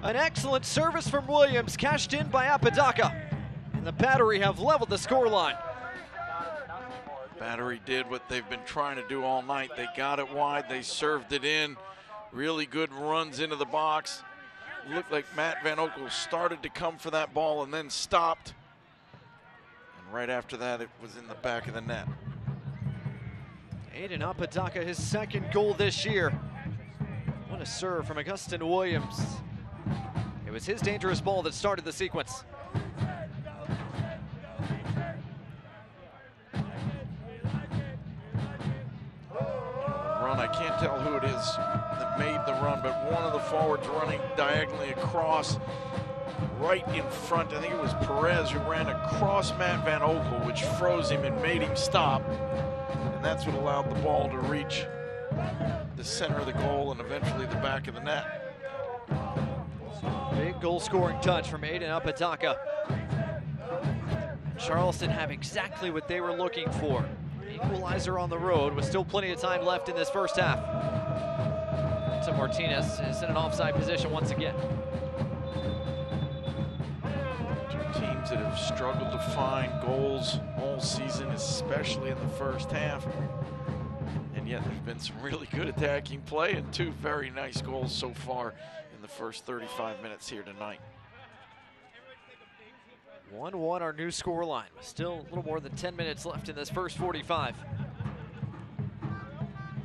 Speaker 2: An excellent service from Williams, cashed in by Apodaca. And the Battery have leveled the scoreline.
Speaker 1: Battery did what they've been trying to do all night. They got it wide, they served it in. Really good runs into the box. Looked like Matt Van Oekel started to come for that ball and then stopped. And right after that, it was in the back of the net.
Speaker 2: Aiden Apodaca, his second goal this year. What a serve from Augustin Williams. It was his dangerous ball that started the sequence.
Speaker 1: Run, I can't tell who it is that made the run, but one of the forwards running diagonally across right in front. I think it was Perez who ran across Matt Van Oekel, which froze him and made him stop. And that's what allowed the ball to reach the center of the goal and eventually the back of the net.
Speaker 2: Big goal scoring touch from Aiden Apodaca. Charleston have exactly what they were looking for. Equalizer on the road with still plenty of time left in this first half. So Martinez is in an offside position once again.
Speaker 1: Two teams that have struggled to find goals all season, especially in the first half. And yet there's been some really good attacking play and two very nice goals so far in the first 35 minutes here tonight.
Speaker 2: 1-1 our new score line. Still a little more than 10 minutes left in this first 45.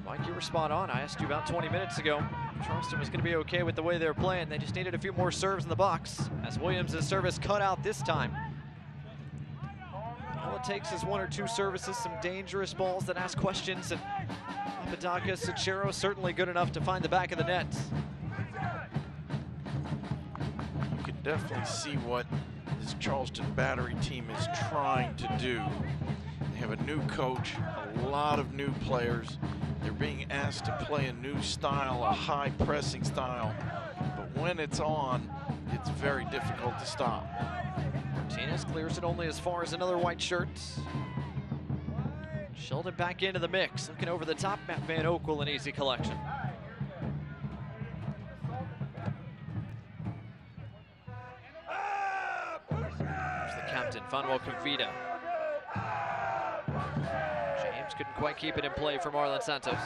Speaker 2: Mike, you were spot on. I asked you about 20 minutes ago. Charleston was going to be okay with the way they were playing. They just needed a few more serves in the box as Williams' service cut out this time. All it takes is one or two services, some dangerous balls that ask questions, and Apodaca, Sachero certainly good enough to find the back of the net.
Speaker 1: You can definitely see what this Charleston Battery team is trying to do. They have a new coach, a lot of new players. They're being asked to play a new style, a high pressing style. But when it's on, it's very difficult to stop.
Speaker 2: Martinez clears it only as far as another white shirt. Sheldon back into the mix, looking over the top. Matt Van Oekel, an easy collection. Captain Fanuel Convita. James couldn't quite keep it in play for Marlon Santos.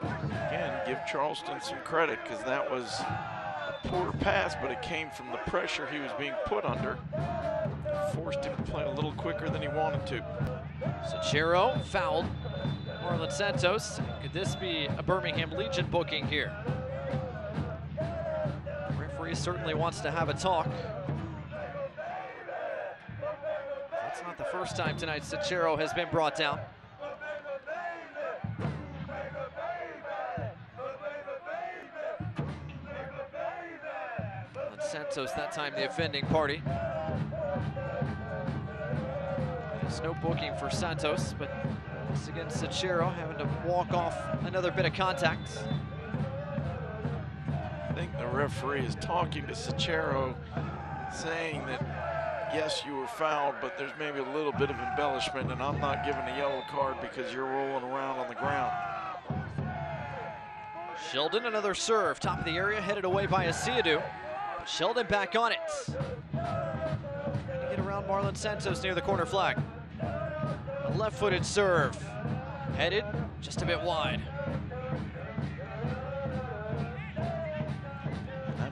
Speaker 1: Again, give Charleston some credit because that was a poor pass, but it came from the pressure he was being put under. Forced him to play a little quicker than he wanted to.
Speaker 2: Sachero fouled Marlon Santos. Could this be a Birmingham Legion booking here? The referee certainly wants to have a talk. That's not the first time tonight Sachero has been brought down. And Santos that time the offending party. There's no booking for Santos, but once again Sachero having to walk off another bit of contact.
Speaker 1: I think the referee is talking to Sachero, saying that yes, you were fouled, but there's maybe a little bit of embellishment, and I'm not giving a yellow card because you're rolling around on the ground.
Speaker 2: Sheldon, another serve, top of the area, headed away by Asiadu. Sheldon back on it. Trying to get around Marlon Santos near the corner flag. A left-footed serve, headed just a bit wide.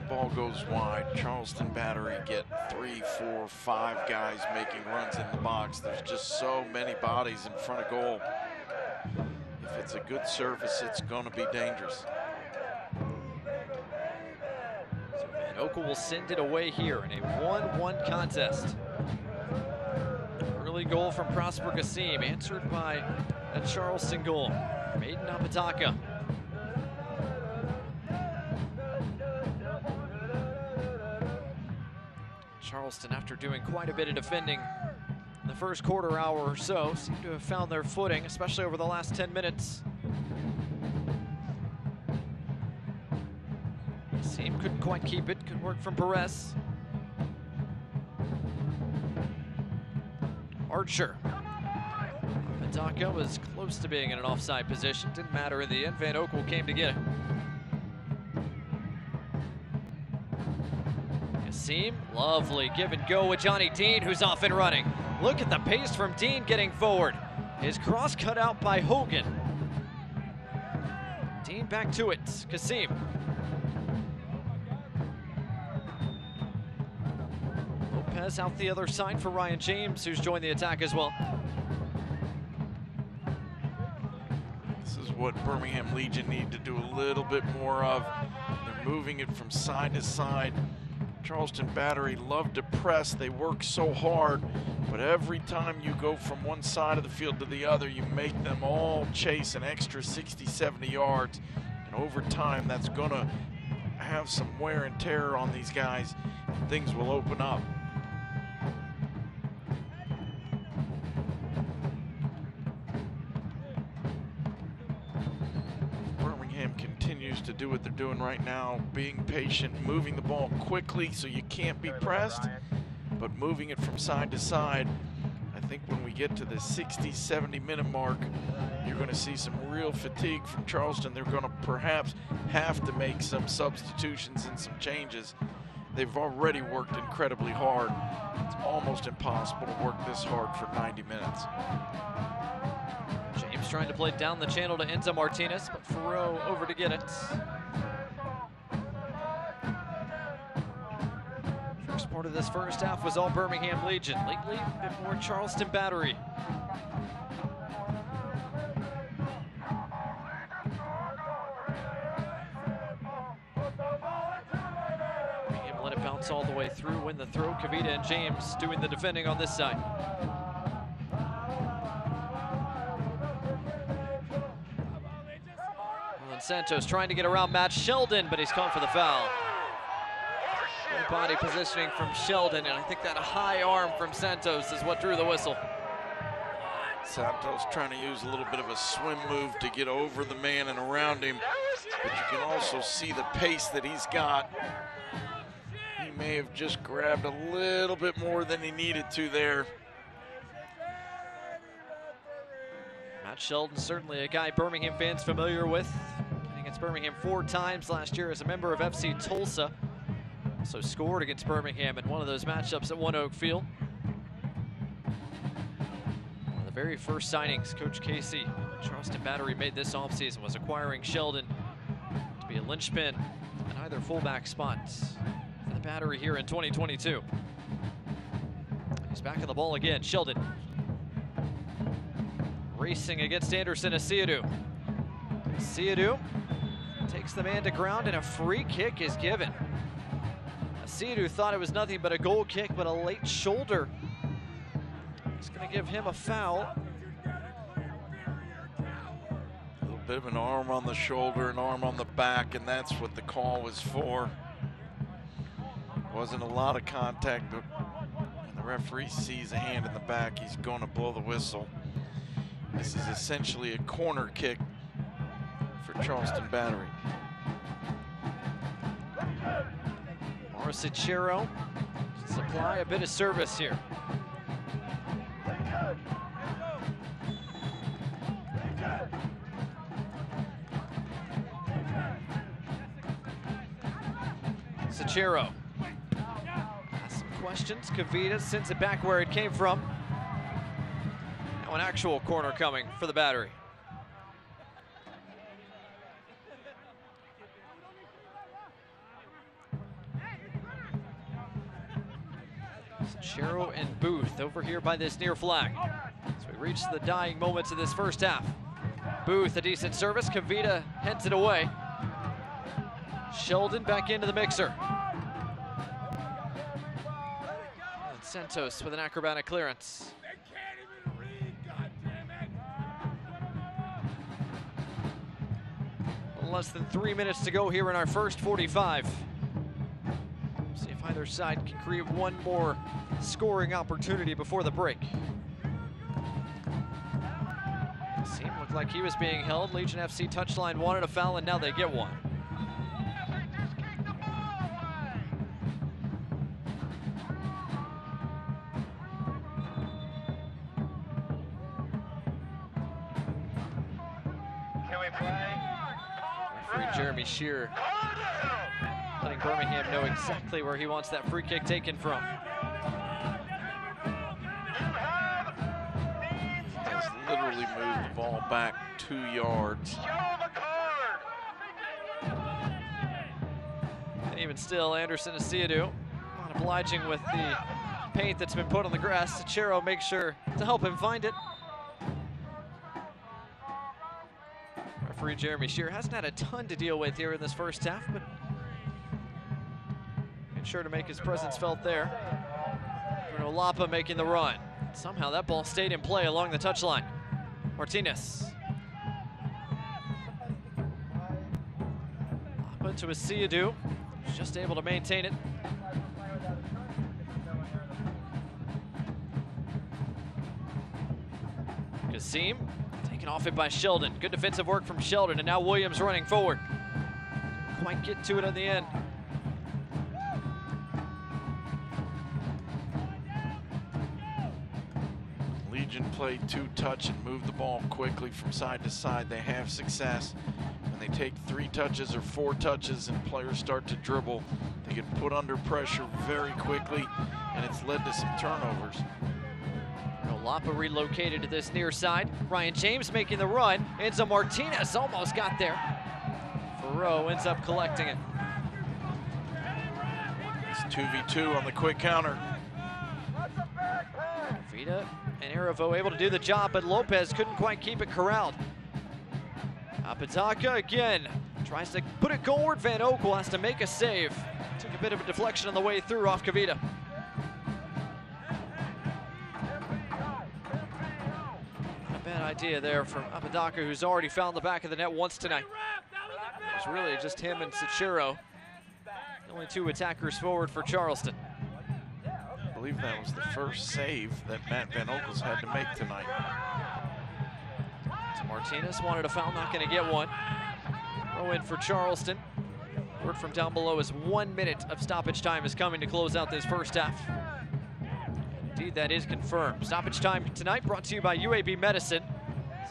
Speaker 1: Ball goes wide. Charleston Battery get 3, 4, 5 guys making runs in the box. There's just so many bodies in front of goal. If it's a good surface, it's going to be dangerous.
Speaker 2: So Van Oekel will send it away here in a 1-1 contest. Early Early goal from Prosper Kassim, answered by a Charleston goal. Maiden Apodaca. Charleston, after doing quite a bit of defending in the first quarter hour or so, seem to have found their footing, especially over the last 10 minutes. Kassim couldn't quite keep it. Good work from Perez. Archer. Apodaca was close to being in an offside position. Didn't matter in the end. Van Oekel came to get it. Kassim, lovely give and go with Johnny Dean, who's off and running. Look at the pace from Dean getting forward. His cross cut out by Hogan. Dean back to it. Kassim. Lopez out the other side for Ryan James, who's joined the attack as well.
Speaker 1: This is what Birmingham Legion need to do a little bit more of. They're moving it from side to side. Charleston Battery love to press. They work so hard, but every time you go from one side of the field to the other, you make them all chase an extra 60, 70 yards. And over time, that's gonna have some wear and tear on these guys. Things will open up. Continues to do what they're doing right now, being patient, moving the ball quickly so you can't be pressed, but moving it from side to side. I think when we get to the 60, 70 minute mark, you're going to see some real fatigue from Charleston. They're going to perhaps have to make some substitutions and some changes. They've already worked incredibly hard. It's almost impossible to work this hard for 90 minutes.
Speaker 2: James trying to play down the channel to Enzo Martinez, but Ferreau over to get it. First part of this first half was all Birmingham Legion. Lately, a bit more Charleston Battery. Birmingham let it bounce all the way through, win the throw. Kavita and James doing the defending on this side. Santos trying to get around Matt Sheldon, but he's called for the foul. Good body positioning from Sheldon, and I think that high arm from Santos is what drew the whistle.
Speaker 1: Santos trying to use a little bit of a swim move to get over the man and around him, but you can also see the pace that he's got. He may have just grabbed a little bit more than he needed to there.
Speaker 2: Matt Sheldon, certainly a guy Birmingham fans familiar with. Against Birmingham 4 times last year as a member of FC Tulsa. Also scored against Birmingham in one of those matchups at One Oak Field. One of the very first signings Coach Casey, Charleston Battery, made this offseason was acquiring Sheldon to be a linchpin in either fullback spot for the Battery here in 2022. He's back on the ball again, Sheldon. Racing against Anderson Asiadu. Asiadu takes the man to ground and a free kick is given. Asiadu thought it was nothing but a goal kick, but a late shoulder is going to give him a foul.
Speaker 1: A little bit of an arm on the shoulder, an arm on the back, and that's what the call was for. Wasn't a lot of contact, but when the referee sees a hand in the back, he's going to blow the whistle. This is essentially a corner kick for Charleston Battery.
Speaker 2: Marcicero supply a bit of service here. Sicero. Ask some questions. Kavita sends it back where it came from. Now an actual corner coming for the Battery. Sicero and Booth over here by this near flag. So we reach the dying moments of this first half. Booth, a decent service. Kavita heads it away. Sheldon back into the mixer. And Santos with an acrobatic clearance. less than 3 minutes to go here in our first 45. See if either side can create one more scoring opportunity before the break. Seemed looked like he was being held. Legion FC touchline wanted a foul, and now they get one. Referee Jeremy Shear letting Birmingham know exactly where he wants that free kick taken from.
Speaker 1: Has literally moved the ball back 2 yards.
Speaker 2: And even still, Anderson Asiadu not obliging with the paint that's been put on the grass. Chero makes sure to help him find it. Referee Jeremy Shear hasn't had a ton to deal with here in this first half, but made sure to make his presence felt there. Bruno Lapa making the run. Somehow that ball stayed in play along the touchline. Martinez. Lapa to Asiadu. Just able to maintain it. Kasim. Taken off it by Sheldon. Good defensive work from Sheldon, and now Williams running forward. Didn't quite get to it in the end.
Speaker 1: Legion played 2-touch and moved the ball quickly from side to side. They have success. When they take 3 touches or 4 touches and players start to dribble, they get put under pressure very quickly, and it's led to some turnovers.
Speaker 2: Lapa relocated to this near side. Ryan James making the run. Enzo Martinez almost got there. Ferreau ends up collecting it.
Speaker 1: It's 2v2 on the quick counter.
Speaker 2: Vida and Aravo able to do the job, but Lopez couldn't quite keep it corralled. Apodaca again tries to put it goalward. Van Oekel has to make a save. Took a bit of a deflection on the way through off Kavita. Idea there from Apodaca, who's already found the back of the net once tonight. It's really just him and Sachero, the only 2 attackers forward for Charleston.
Speaker 1: I believe that was the first save that Matt Van Oekel's had to make tonight.
Speaker 2: So Martinez wanted a foul, not going to get one. Throw in for Charleston. Word from down below is 1 minute of stoppage time is coming to close out this first half. Indeed, that is confirmed. Stoppage time tonight brought to you by UAB Medicine.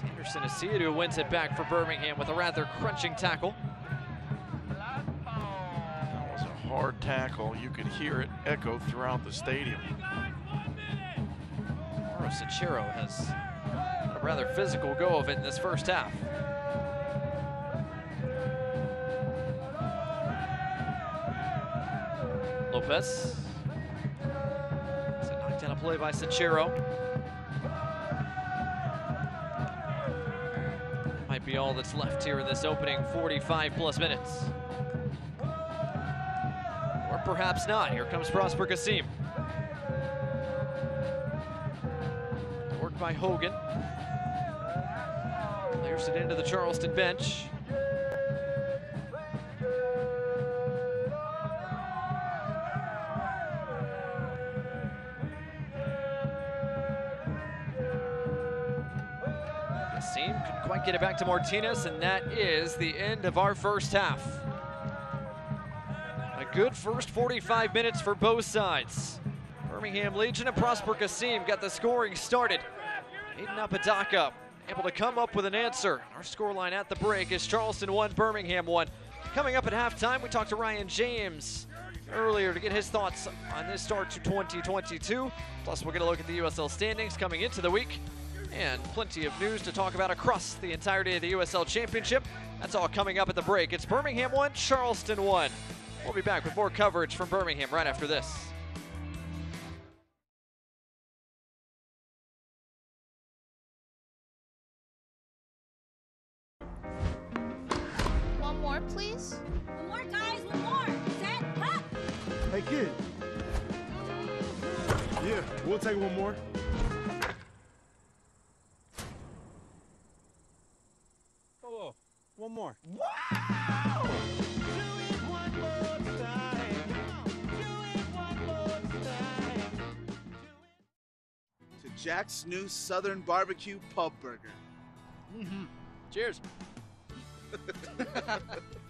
Speaker 2: Anderson Asiadu wins it back for Birmingham with a rather crunching tackle.
Speaker 1: That was a hard tackle. You could hear it echo throughout the stadium.
Speaker 2: Mauro Sachero has had a rather physical go of it in this first half. Lopez. Knocked down a play by Sachero. Might be all that's left here in this opening 45+ minutes. Or perhaps not. Here comes Prosper Kasim. Worked by Hogan. Clears it into the Charleston bench. Couldn't quite get it back to Martinez, and that is the end of our first half. A good first 45 minutes for both sides. Birmingham Legion and Prosper Kasim got the scoring started. Aiden Apodaca able to come up with an answer. Our scoreline at the break is Charleston 1, Birmingham 1. Coming up at halftime, we talked to Ryan James earlier to get his thoughts on this start to 2022. Plus, we're going to look at the USL standings coming into the week. And plenty of news to talk about across the entirety of the USL Championship. That's all coming up at the break. It's Birmingham 1, Charleston 1. We'll be back with more coverage from Birmingham right after this.
Speaker 7: One more, please.
Speaker 8: One more, guys, one more. Set, up.
Speaker 9: Hey, kid. Yeah, we'll take one more. One more.
Speaker 5: Wow! Do it one more time. Do it one more time.
Speaker 7: To Jack's new Southern Barbecue Pub Burger.
Speaker 2: Cheers.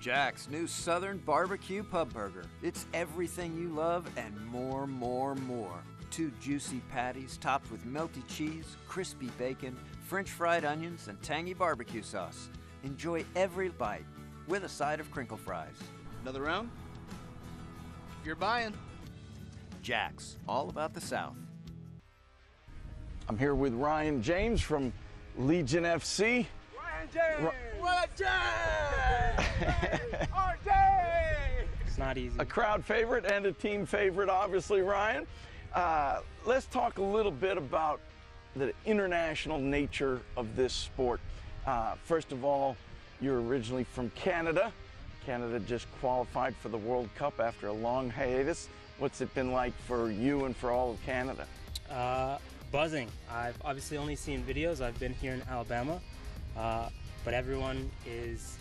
Speaker 10: Jack's new Southern Barbecue Pub Burger. It's everything you love and more, more, more. 2 juicy patties topped with melty cheese, crispy bacon, French fried onions, and tangy barbecue sauce. Enjoy every bite with a side of crinkle fries.
Speaker 7: Another round? You're buying.
Speaker 10: Jack's, all about the South.
Speaker 11: I'm here with Ryan James from Legion FC.
Speaker 5: Ryan James! What a James!
Speaker 12: It's not easy.
Speaker 11: A crowd favorite and a team favorite, obviously, Ryan. Let's talk a little bit about the international nature of this sport. First of all, you're originally from Canada. Canada just qualified for the World Cup after a long hiatus. What's it been like for you and for all of Canada?
Speaker 12: Buzzing. I've obviously only seen videos. I've been here in Alabama, but everyone is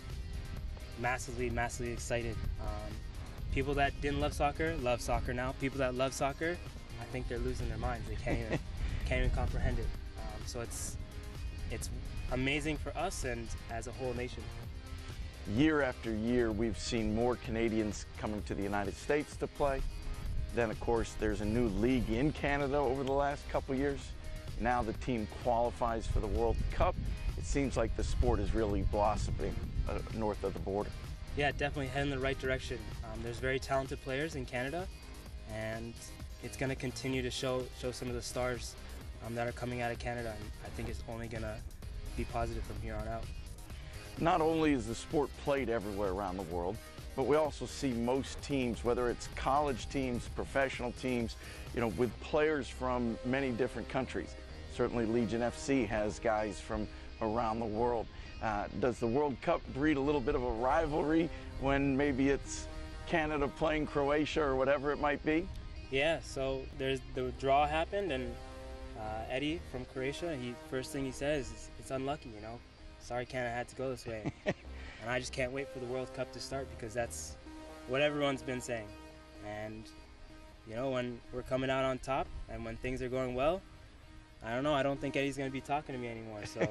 Speaker 12: massively, massively excited. People that didn't love soccer now. People that love soccer, I think they're losing their minds. They can't even comprehend it. So it's amazing for us and as a whole nation.
Speaker 11: Year after year, we've seen more Canadians coming to the United States to play. Then, of course, there's a new league in Canada over the last couple years. Now the team qualifies for the World Cup. It seems like the sport is really blossoming north of the border.
Speaker 12: Yeah, definitely heading in the right direction. There's very talented players in Canada, and it's going to continue to show some of the stars that are coming out of Canada. And I think it's only going to be positive from here on out.
Speaker 11: Not only is the sport played everywhere around the world, but we also see most teams, whether it's college teams, professional teams, with players from many different countries. Certainly Legion FC has guys from around the world. Does the World Cup breed a little bit of a rivalry when maybe it's Canada playing Croatia or whatever it might be?
Speaker 12: Yeah, so the draw happened, and Eddie from Croatia, first thing he says is, it's unlucky, Sorry Canada had to go this way. And I just can't wait for the World Cup to start, because that's what everyone's been saying. And, when we're coming out on top and when things are going well, I don't know, I don't think Eddie's going to be talking to me anymore. So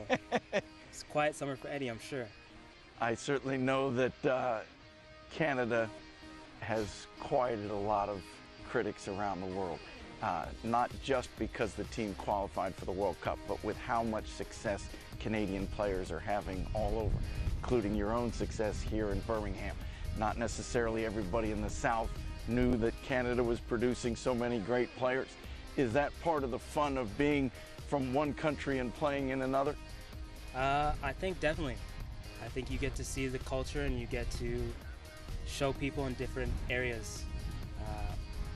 Speaker 12: it's a quiet summer for Eddie, I'm sure.
Speaker 11: I certainly know that Canada has quieted a lot of critics around the world. Not just because the team qualified for the World Cup, but with how much success Canadian players are having all over, including your own success here in Birmingham. Not necessarily everybody in the South knew that Canada was producing so many great players. Is that part of the fun of being from one country and playing in another?
Speaker 12: I think definitely. I think you get to see the culture, and you get to show people in different areas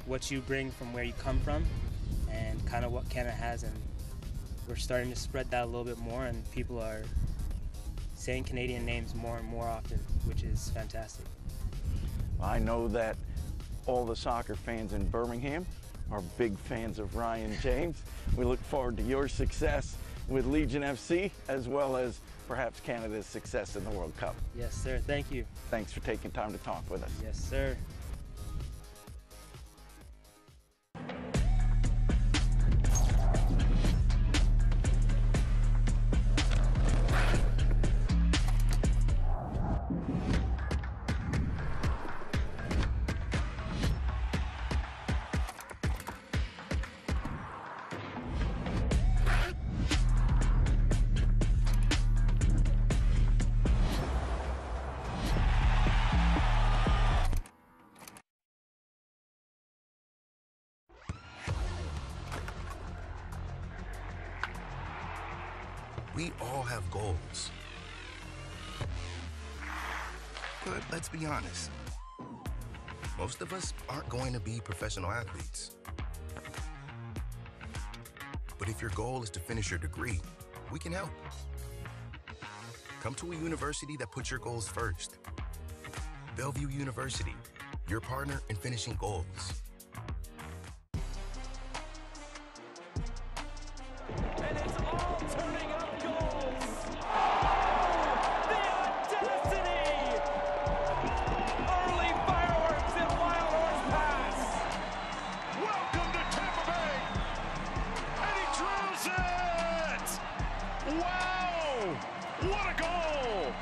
Speaker 12: what you bring from where you come from and kind of what Canada has. And we're starting to spread that a little bit more, and people are saying Canadian names more and more often, which is fantastic.
Speaker 11: I know that all the soccer fans in Birmingham are big fans of Ryan James. We look forward to your success with Legion FC, as well as perhaps Canada's success in the World Cup.
Speaker 12: Yes, sir. Thank you.
Speaker 11: Thanks for taking time to talk with us.
Speaker 12: Yes, sir.
Speaker 13: We all have goals. But let's be honest, most of us aren't going to be professional athletes. But if your goal is to finish your degree, we can help. Come to a university that puts your goals first. Bellevue University, your partner in finishing goals.
Speaker 5: And it's all turning up goals. Oh, the audacity
Speaker 1: What a goal!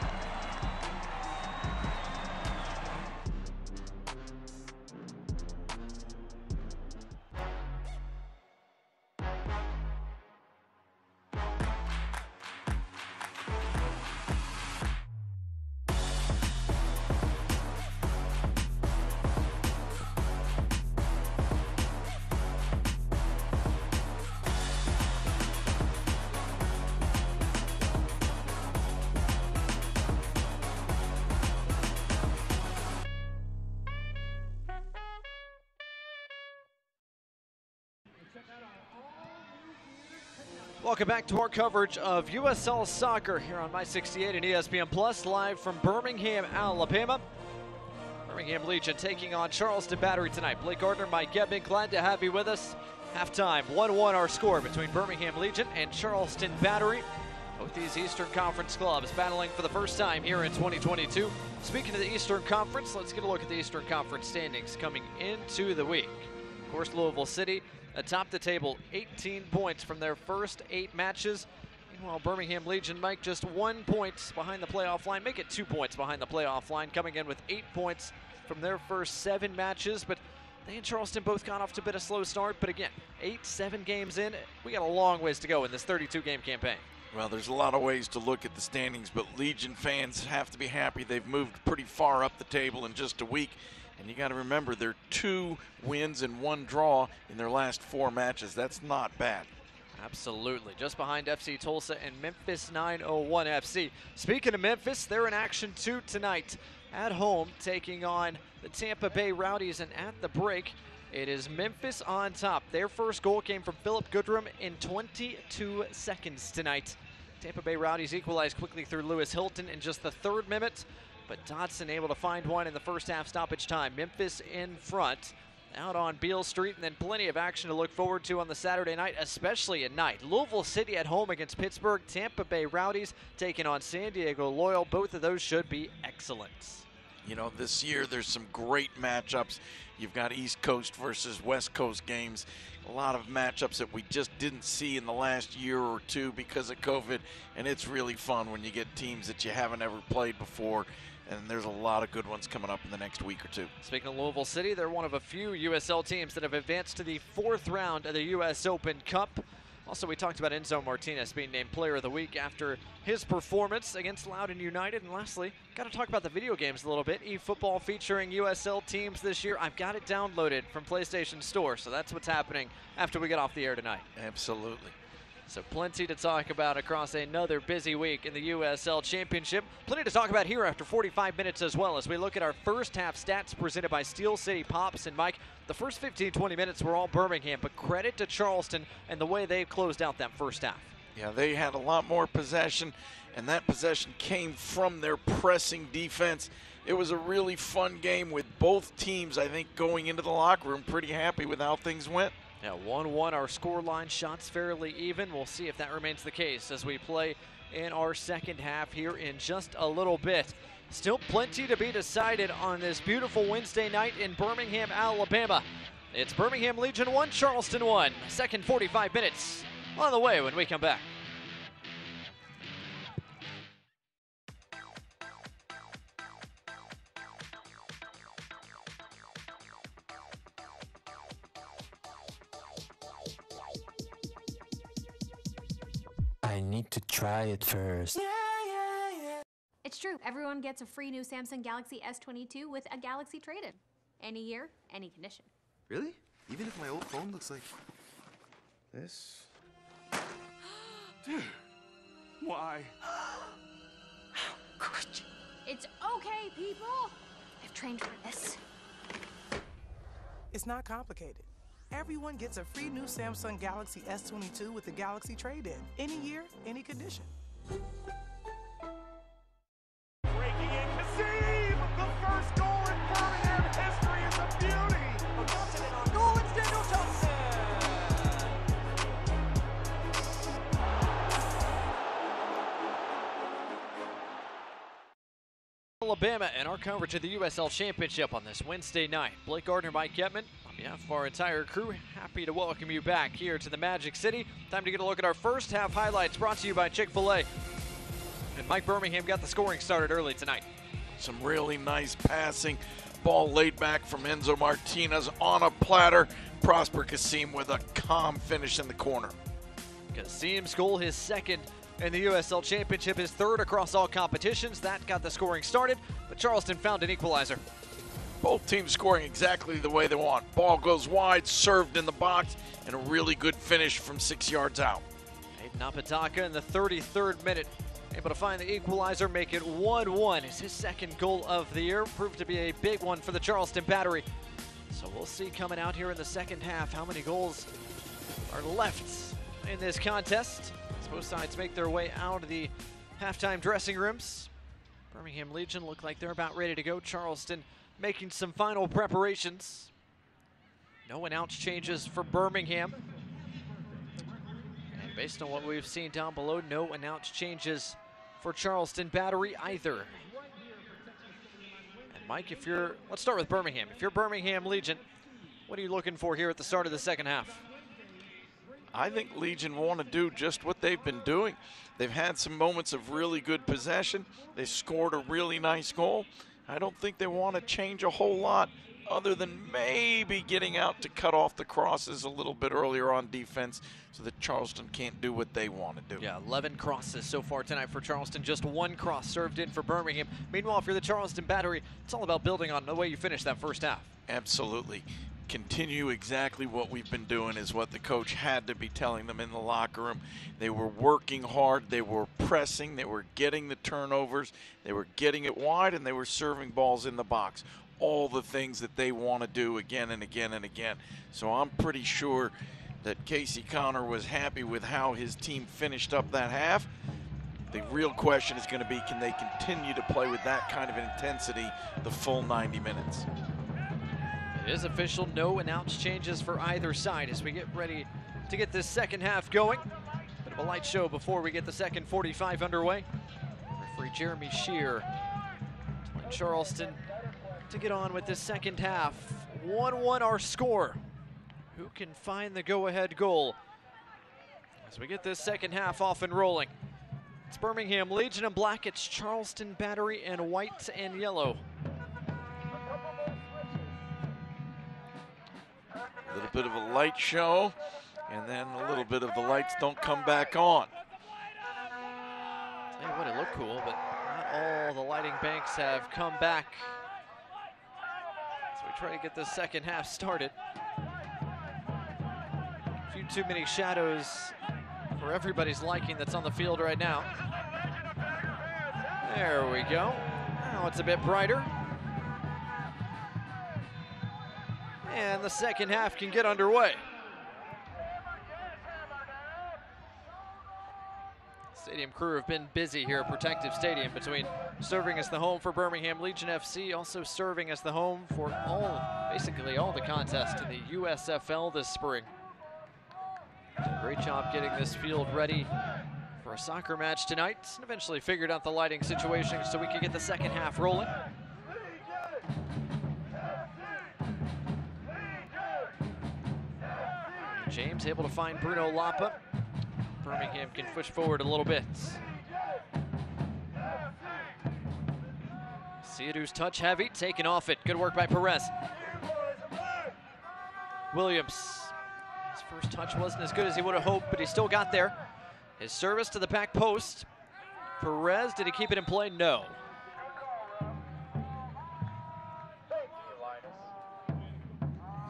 Speaker 2: Welcome back to our coverage of USL Soccer here on My 68 and ESPN Plus, live from Birmingham, Alabama. Birmingham Legion taking on Charleston Battery tonight. Blake Gardner, Mike Gebman, glad to have you with us. Halftime, 1-1 our score between Birmingham Legion and Charleston Battery. Both these Eastern Conference clubs battling for the first time here in 2022. Speaking of the Eastern Conference, let's get a look at the Eastern Conference standings coming into the week. Of course, Louisville City atop the table, 18 points from their first 8 matches. Meanwhile, Birmingham Legion, Mike, just 1 point behind the playoff line. Make it 2 points behind the playoff line, coming in with 8 points from their first 7 matches. But they and Charleston both got off to a bit of a slow start. But again, 7 games in, we got a long ways to go in this 32-game campaign.
Speaker 1: Well, there's a lot of ways to look at the standings, but Legion fans have to be happy. They've moved pretty far up the table in just a week. And you got to remember, they're 2 wins and 1 draw in their last 4 matches. That's not bad.
Speaker 2: Absolutely. Just behind FC Tulsa and Memphis 901 FC. Speaking of Memphis, they're in action too tonight. At home, taking on the Tampa Bay Rowdies, and at the break, it is Memphis on top. Their first goal came from Philip Goodrum in 22 seconds tonight. Tampa Bay Rowdies equalized quickly through Lewis Hilton in just the 3rd minute. But Dodson able to find one in the first half stoppage time. Memphis in front, out on Beale Street, and then plenty of action to look forward to on the Saturday night, especially at night. Louisville City at home against Pittsburgh. Tampa Bay Rowdies taking on San Diego Loyal. Both of those should be excellent.
Speaker 1: You know, this year there's some great matchups. You've got East Coast versus West Coast games. A lot of matchups that we just didn't see in the last year or two because of COVID. And it's really fun when you get teams that you haven't ever played before. And there's a lot of good ones coming up in the next week or two.
Speaker 2: Speaking of Louisville City, they're one of a few USL teams that have advanced to the 4th round of the U.S. Open Cup. Also, we talked about Enzo Martinez being named Player of the Week after his performance against Loudoun United. And lastly, got to talk about the video games a little bit. eFootball featuring USL teams this year. I've got it downloaded from PlayStation Store, so that's what's happening after we get off the air tonight.
Speaker 1: Absolutely.
Speaker 2: So plenty to talk about across another busy week in the USL Championship. Plenty to talk about here after 45 minutes as well as we look at our first half stats presented by Steel City Pops. And Mike, the first 15-20 minutes were all Birmingham, but credit to Charleston and the way they closed out that first half.
Speaker 1: Yeah, they had a lot more possession, and that possession came from their pressing defense. It was a really fun game with both teams, I think, going into the locker room pretty happy with how things went.
Speaker 2: Yeah, 1-1 our scoreline, shots fairly even. We'll see if that remains the case as we play in our second half here in just a little bit. Still plenty to be decided on this beautiful Wednesday night in Birmingham, Alabama. It's Birmingham Legion 1, Charleston 1. Second 45 minutes on the way when we come back.
Speaker 3: I need to try it first.
Speaker 14: It's true. Everyone gets a free new Samsung Galaxy S22 with a Galaxy trade-in. Any year, any condition.
Speaker 15: Really? Even if my old phone looks like this? Dude, why?
Speaker 14: How could you? It's okay, people. I've trained for this.
Speaker 16: It's not complicated. Everyone gets a free new Samsung Galaxy S22 with the Galaxy trade-in. Any year, any condition.
Speaker 5: Breaking in Kasim! The first goal in Birmingham history is a beauty! Johnson in on goal, it's Daniel Johnson!
Speaker 2: Alabama and our coverage of the USL Championship on this Wednesday night. Blake Gardner, Mike Gebman, on behalf of our entire crew, happy to welcome you back here to the Magic City. Time to get a look at our first half highlights brought to you by Chick-fil-A. And Mike Birmingham got the scoring started early tonight.
Speaker 1: Some really nice passing. Ball laid back from Enzo Martinez on a platter. Prosper Kasim with a calm finish in the corner.
Speaker 2: Kasim's goal, his second in the USL Championship, his third across all competitions. That got the scoring started, but Charleston found an equalizer.
Speaker 1: Both teams scoring exactly the way they want. Ball goes wide, served in the box, and a really good finish from 6 yards out.
Speaker 2: Aiden Apataka in the 33rd minute, able to find the equalizer, make it 1-1. It's his second goal of the year, proved to be a big one for the Charleston Battery. So we'll see coming out here in the second half how many goals are left in this contest. As both sides make their way out of the halftime dressing rooms. Birmingham Legion look like they're about ready to go. Charleston making some final preparations. No announce changes for Birmingham. And based on what we've seen down below, no announce changes for Charleston Battery either. And Mike, let's start with Birmingham. If you're Birmingham Legion, what are you looking for here at the start of the second half?
Speaker 1: I think Legion want to do just what they've been doing. They've had some moments of really good possession. They scored a really nice goal. I don't think they want to change a whole lot other than maybe getting out to cut off the crosses a little bit earlier on defense so that Charleston can't do what they want to do.
Speaker 2: Yeah, 11 crosses so far tonight for Charleston, just one cross served in for Birmingham. Meanwhile, if you're the Charleston Battery, it's all about building on the way you finished that first half.
Speaker 1: Absolutely. Continue exactly what we've been doing is what the coach had to be telling them in the locker room. They were working hard, they were pressing, they were getting the turnovers, they were getting it wide, and they were serving balls in the box. All the things that they want to do again and again and again. So I'm pretty sure that Casey Connor was happy with how his team finished up that half. The real question is going to be, can they continue to play with that kind of intensity the full 90 minutes?
Speaker 2: It is official, no announce changes for either side as we get ready to get this second half going. Bit of a light show before we get the second 45 underway. Referee Jeremy Shear telling Charleston to get on with this second half. 1-1 our score. Who can find the go-ahead goal as we get this second half off and rolling? It's Birmingham Legion in black, it's Charleston Battery in white and yellow.
Speaker 1: A little bit of a light show, and then a little bit of the lights don't come back on.
Speaker 2: Tell you what, it looked cool, but not all the lighting banks have come back. So we try to get the second half started. A few too many shadows for everybody's liking that's on the field right now. There we go. Now it's a bit brighter. And the second half can get underway. Stadium crew have been busy here at Protective Stadium between serving as the home for Birmingham Legion FC, also serving as the home for basically all the contests in the USFL this spring. Great job getting this field ready for a soccer match tonight, and eventually figured out the lighting situation so we could get the second half rolling. James able to find Bruno Lapa. Birmingham can push forward a little bit. Seadu's touch heavy, taken off it. Good work by Perez. Williams. His first touch wasn't as good as he would have hoped, but he still got there. His service to the back post. Perez, did he keep it in play? No.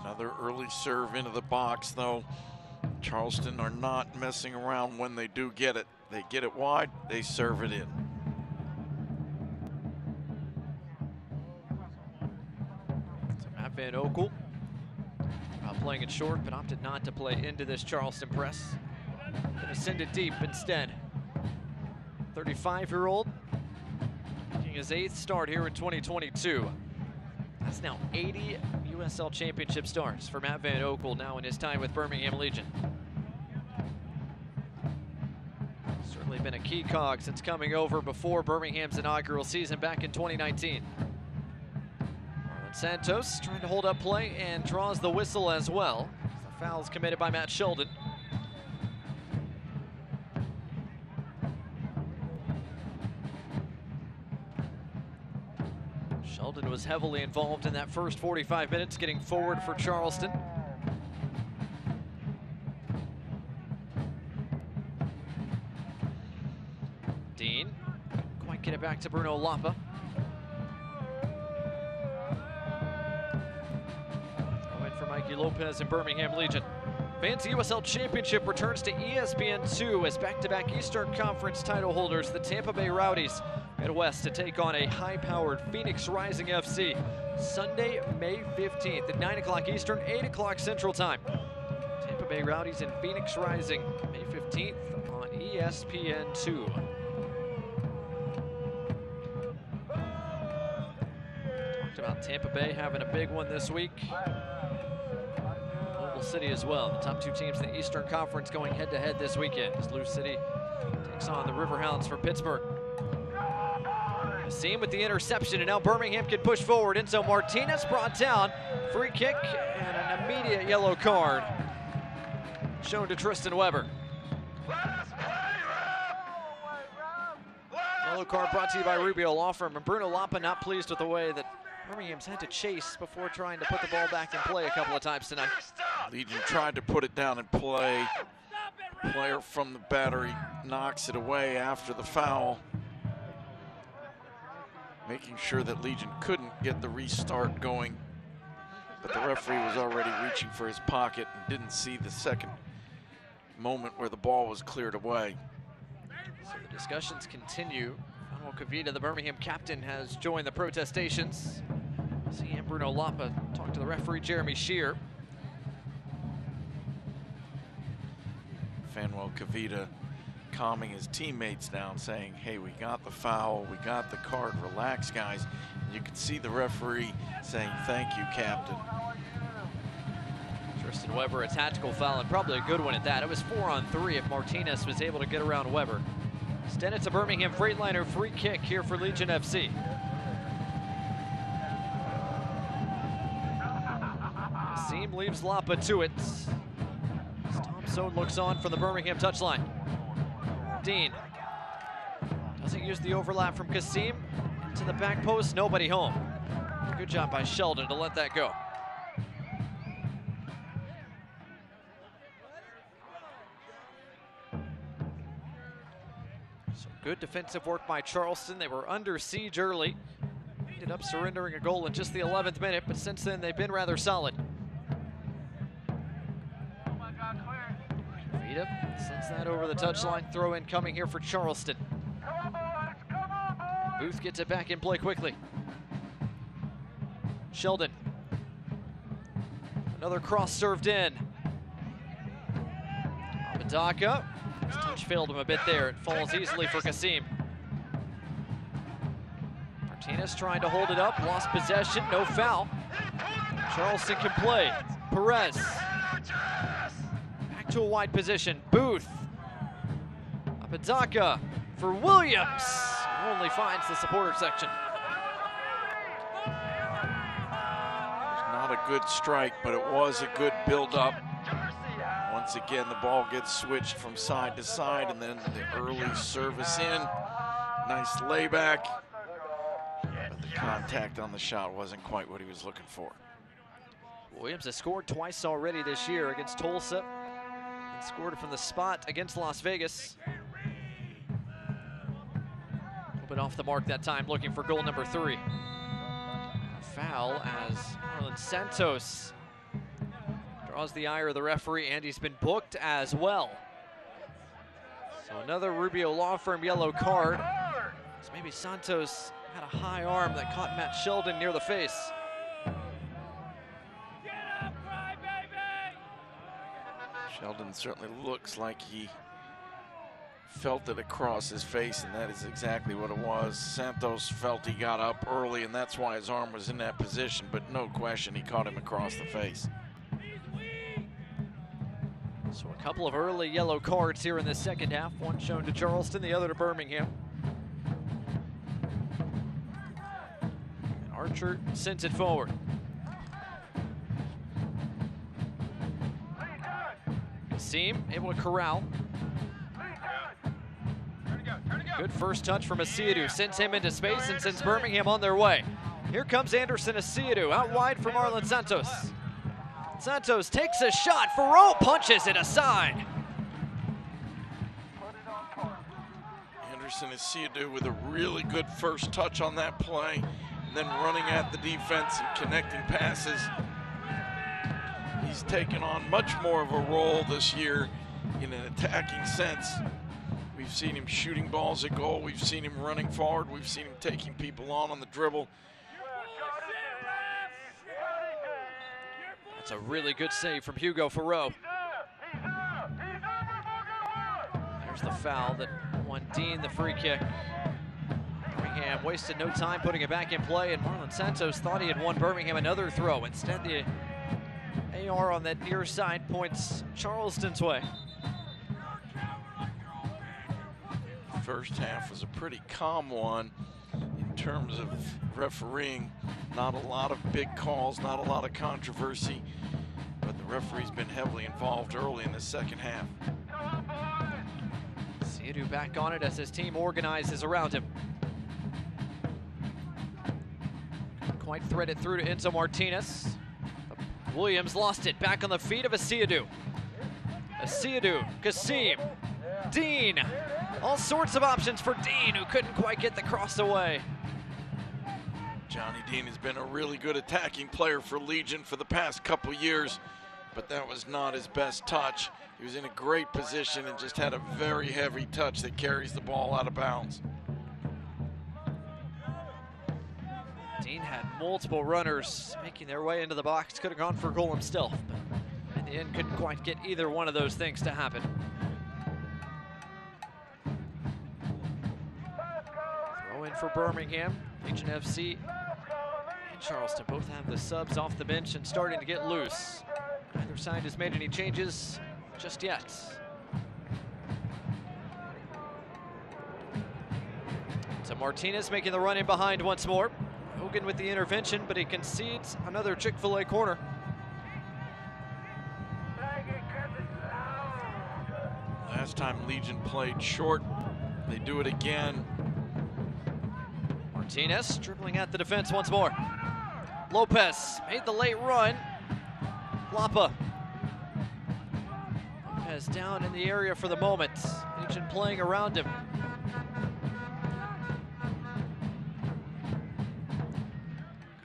Speaker 1: Another early serve into the box, though. Charleston are not messing around when they do get it. They get it wide, they serve it in.
Speaker 2: So Matt Van Oekel playing it short, but opted not to play into this Charleston press. Gonna send it deep instead. 35-year-old making his 8th start here in 2022. That's now 80 USL Championship starts for Matt Van Oekel now in his time with Birmingham Legion. Certainly been a key cog since coming over before Birmingham's inaugural season back in 2019. Marlon Santos trying to hold up play and draws the whistle as well. The foul's committed by Matt Sheldon. Sheldon was heavily involved in that first 45 minutes, getting forward for Charleston. Dean, quite get it back to Bruno Lapa. Win for Mikey Lopez in Birmingham Legion. Fancy USL Championship returns to ESPN2 as back-to-back Eastern Conference title holders, the Tampa Bay Rowdies, head west to take on a high-powered Phoenix Rising FC. Sunday, May 15th at 9 o'clock Eastern, 8 o'clock Central Time. Tampa Bay Rowdies and Phoenix Rising, May 15th on ESPN2. Talked about Tampa Bay having a big one this week. City as well. The top two teams in the Eastern Conference going head-to-head this weekend as Lou City takes on the Riverhounds from Pittsburgh. Kasim with the interception, and now Birmingham can push forward. Enzo Martinez brought down. Free kick and an immediate yellow card shown to Tristan Weber. Yellow card brought to you by Rubio Law Firm, and Bruno Lapa not pleased with the way that Birmingham's had to chase before trying to put the ball back in play a couple of times tonight.
Speaker 1: Legion tried to put it down and play. Player from the battery knocks it away after the foul, making sure that Legion couldn't get the restart going. But the referee was already reaching for his pocket and didn't see the second moment where the ball was cleared away.
Speaker 2: So the discussions continue. Manuel Cavita, the Birmingham captain, has joined the protestations. See him, Bruno Lapa, talk to the referee, Jeremy Shear.
Speaker 1: Manuel Cavita calming his teammates down, saying, hey, we got the foul, we got the card, relax, guys. And you can see the referee saying, thank you, captain.
Speaker 2: Tristan Weber, a tactical foul, and probably a good one at that. It was 4-on-3 if Martinez was able to get around Weber. Instead, it's a Birmingham Freightliner free kick here for Legion FC. Kasim leaves Lapa to it. Thompson looks on from the Birmingham touchline. Dean doesn't use the overlap from Kasim. Into the back post, nobody home. Good job by Sheldon to let that go. So good defensive work by Charleston. They were under siege early. Ended up surrendering a goal in just the 11th minute, but since then they've been rather solid. Vita sends that over the touchline. Throw in coming here for Charleston. Booth gets it back in play quickly. Sheldon. Another cross served in. Amadaka. His touch failed him a bit there. It falls easily for Kasim. Martinez trying to hold it up. Lost possession. No foul. Charleston can play. Perez. Back to a wide position. Booth. Amadaka for Williams. Only finds the supporter section.
Speaker 1: Not a good strike, but it was a good build-up. Once again, the ball gets switched from side to side, and then the early service in. Nice layback. But the contact on the shot wasn't quite what he was looking for.
Speaker 2: Williams has scored twice already this year against Tulsa and scored from the spot against Las Vegas. A bit off the mark that time, looking for goal number 3. A foul as Marlon Santos draws the ire of the referee, and he's been booked as well. So another Rubio Law Firm yellow card. So maybe Santos had a high arm that caught Matt Sheldon near the face.
Speaker 1: Sheldon certainly looks like he felt it across his face, and that is exactly what it was. Santos felt he got up early, and that's why his arm was in that position, but no question he caught him across the face.
Speaker 2: So a couple of early yellow cards here in the second half, one shown to Charleston, the other to Birmingham. And Archer sends it forward. Kasim able to corral. Good first touch from Asiadu, sends him into space and sends Birmingham on their way. Here comes Anderson Asiadu out wide for Marlon Santos. Santos takes a shot. Ferreau punches it aside.
Speaker 1: Anderson Asiadu with a really good first touch on that play, and then running at the defense and connecting passes. He's taken on much more of a role this year in an attacking sense. We've seen him shooting balls at goal. We've seen him running forward. We've seen him taking people on the dribble.
Speaker 2: That's a really good save from Hugo Ferreau. There's the foul that won Dean the free kick. Birmingham wasted no time putting it back in play, and Marlon Santos thought he had won Birmingham another throw. Instead, the AR on that near side points Charleston's way.
Speaker 1: First half was a pretty calm one in terms of refereeing. Not a lot of big calls, not a lot of controversy, but the referee's been heavily involved early in the second half.
Speaker 2: Asiadu back on it as his team organizes around him. Couldn't quite thread it through to Enzo Martinez. Williams lost it, back on the feet of Asiadu. Asiadu, Kasim, Dean. All sorts of options for Dean, who couldn't quite get the cross away.
Speaker 1: Johnny Dean has been a really good attacking player for Legion for the past couple years, but that was not his best touch. He was in a great position and just had a very heavy touch that carries the ball out of bounds.
Speaker 2: Dean had multiple runners making their way into the box. Could have gone for a goal himself, but in the end couldn't quite get either one of those things to happen. Throw in for Birmingham. Legion FC and Charleston both have the subs off the bench and starting to get loose. Neither side has made any changes just yet. So Martinez making the run in behind once more. Hogan with the intervention, but he concedes another Chick-fil-A corner.
Speaker 1: Last time Legion played short, they do it again.
Speaker 2: Martinez dribbling at the defense once more. Lopez made the late run. Lapa. Lopez down in the area for the moment. Legion playing around him.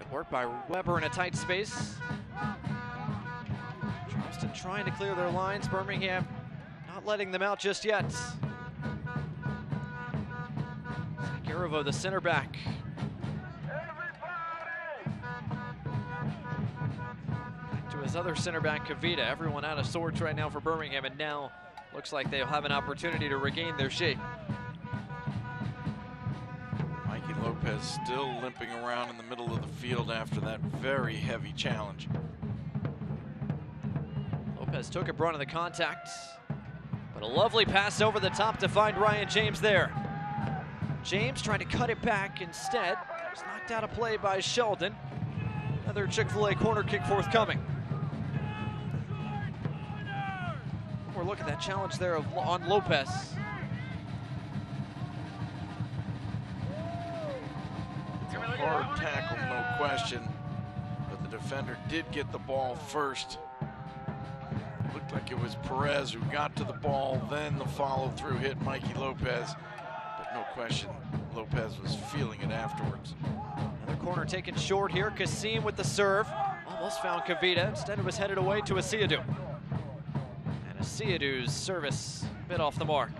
Speaker 2: Good work by Weber in a tight space. Charleston trying to clear their lines. Birmingham not letting them out just yet. Garovo, the center back. Back to his other center back, Kavita. Everyone out of sorts right now for Birmingham, and now looks like they'll have an opportunity to regain their shape.
Speaker 1: Mikey Lopez still limping around in the middle of the field after that very heavy challenge.
Speaker 2: Lopez took a brunt of the contact, but a lovely pass over the top to find Ryan James there. James trying to cut it back instead. Was knocked out of play by Sheldon. Another Chick-fil-A corner kick forthcoming. More look at that challenge there on Lopez.
Speaker 1: It's a hard tackle, no question, but the defender did get the ball first. Looked like it was Perez who got to the ball, then the follow-through hit Mikey Lopez. No question, Lopez was feeling it afterwards.
Speaker 2: Another corner taken short here. Kasim with the serve. Almost found Kavita. Instead it was headed away to Asiadu. And Asiadu's service a bit off the mark.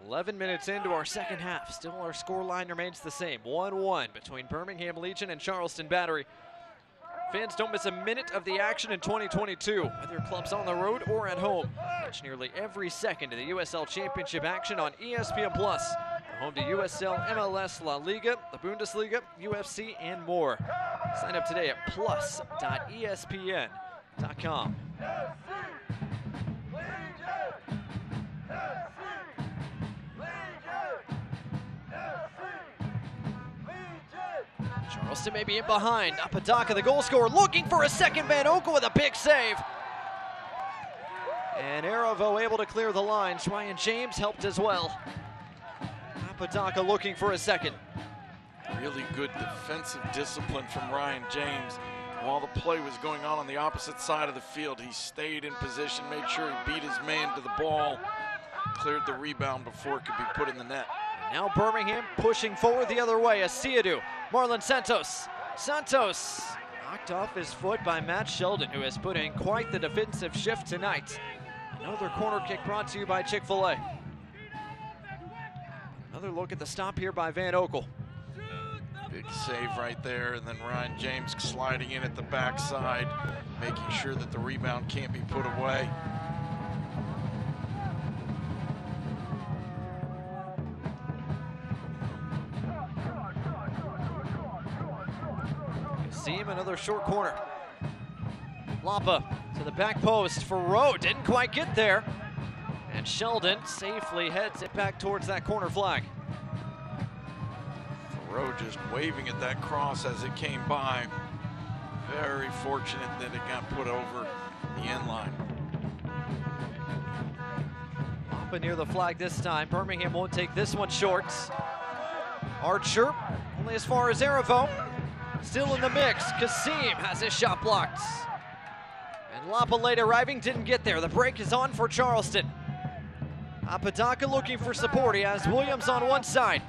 Speaker 2: "11 minutes into our second half. Still our scoreline remains the same. 1-1 between Birmingham Legion and Charleston Battery. Fans, don't miss a minute of the action in 2022, whether your club's on the road or at home. Catch nearly every second of the USL Championship action on ESPN+, home to USL, MLS, La Liga, the Bundesliga, UFC, and more. Sign up today at plus.espn.com. Charleston may be in behind. Apodaca, the goal scorer, looking for a second man. Oko with a big save. And Aravo able to clear the lines. Ryan James helped as well. Apodaca looking for a second.
Speaker 1: Really good defensive discipline from Ryan James. While the play was going on the opposite side of the field, he stayed in position, made sure he beat his man to the ball, cleared the rebound before it could be put in the net.
Speaker 2: Now Birmingham pushing forward the other way. Asiadu, Marlon Santos. Santos knocked off his foot by Matt Sheldon, who has put in quite the defensive shift tonight. Another corner kick brought to you by Chick-fil-A. Another look at the stop here by Van Oekel.
Speaker 1: Big save right there, and then Ryan James sliding in at the backside, making sure that the rebound can't be put away.
Speaker 2: Kasim, another short corner. Lapa to the back post for Rowe, didn't quite get there. And Sheldon safely heads it back towards that corner flag.
Speaker 1: Rowe just waving at that cross as it came by. Very fortunate that it got put over the end line.
Speaker 2: Lapa near the flag this time. Birmingham won't take this one short. Archer only as far as Aravo. Still in the mix. Kasim has his shot blocked. And Lapa late arriving, didn't get there. The break is on for Charleston. Apodaca looking for support. He has Williams on one side.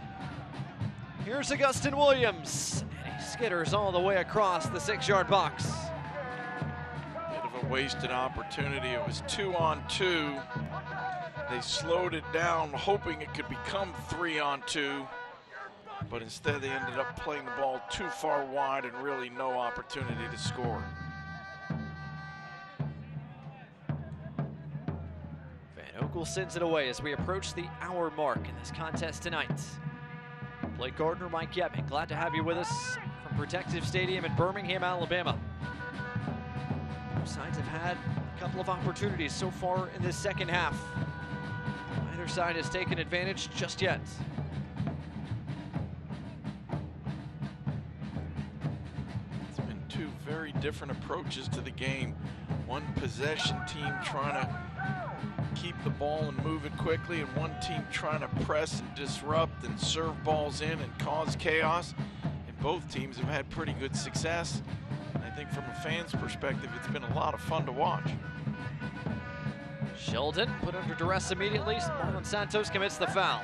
Speaker 2: Here's Augustin Williams. And he skitters all the way across the 6-yard box.
Speaker 1: Bit of a wasted opportunity. It was 2-on-2. They slowed it down, hoping it could become 3-on-2. But instead they ended up playing the ball too far wide and really no opportunity to score.
Speaker 2: Van Oekel sends it away as we approach the hour mark in this contest tonight. Blake Gardner, Mike Yepman, glad to have you with us from Protective Stadium in Birmingham, Alabama. Both sides have had a couple of opportunities so far in this second half. Neither side has taken advantage just yet.
Speaker 1: It's been two very different approaches to the game. One possession team trying to keep the ball and move it quickly, and one team trying to press and disrupt and serve balls in and cause chaos. And both teams have had pretty good success. And I think from a fan's perspective, it's been a lot of fun to watch.
Speaker 2: Sheldon put under duress immediately. Marlon Santos commits the foul.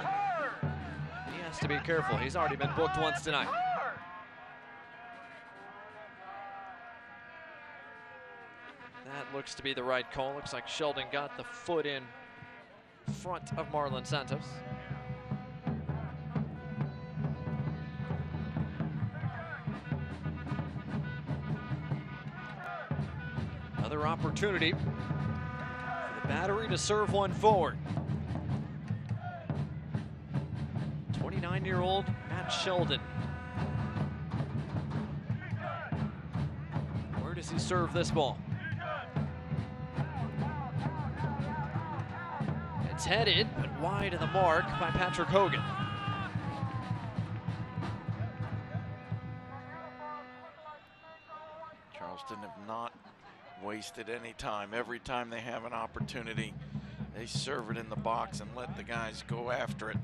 Speaker 2: He has to be careful. He's already been booked once tonight. That looks to be the right call. Looks like Sheldon got the foot in front of Marlon Santos. Another opportunity for the Battery to serve one forward. 29-year-old Matt Sheldon. Where does he serve this ball? It's headed, but wide of the mark by Patrick Hogan.
Speaker 1: Charleston have not wasted any time. Every time they have an opportunity, they serve it in the box and let the guys go after it.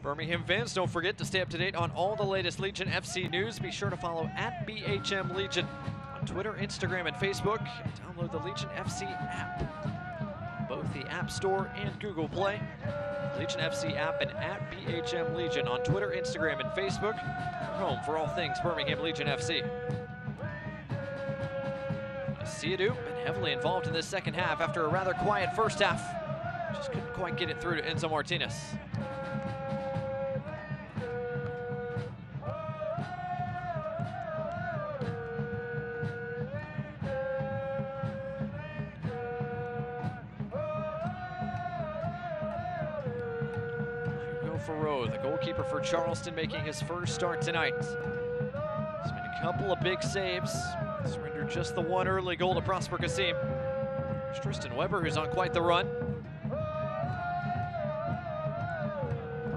Speaker 2: Birmingham fans, don't forget to stay up to date on all the latest Legion FC news. Be sure to follow @BHM Legion on Twitter, Instagram, and Facebook. Download the Legion FC app, both the App Store and Google Play. Legion FC app and @BHM Legion on Twitter, Instagram, and Facebook. Home for all things Birmingham Legion FC. Asiadu been heavily involved in this second half after a rather quiet first half. Just couldn't quite get it through to Enzo Martinez. For Rowe, the goalkeeper for Charleston, making his first start tonight. He's made a couple of big saves. Surrendered just the one early goal to Prosper Kasim. There's Tristan Weber, who's on quite the run.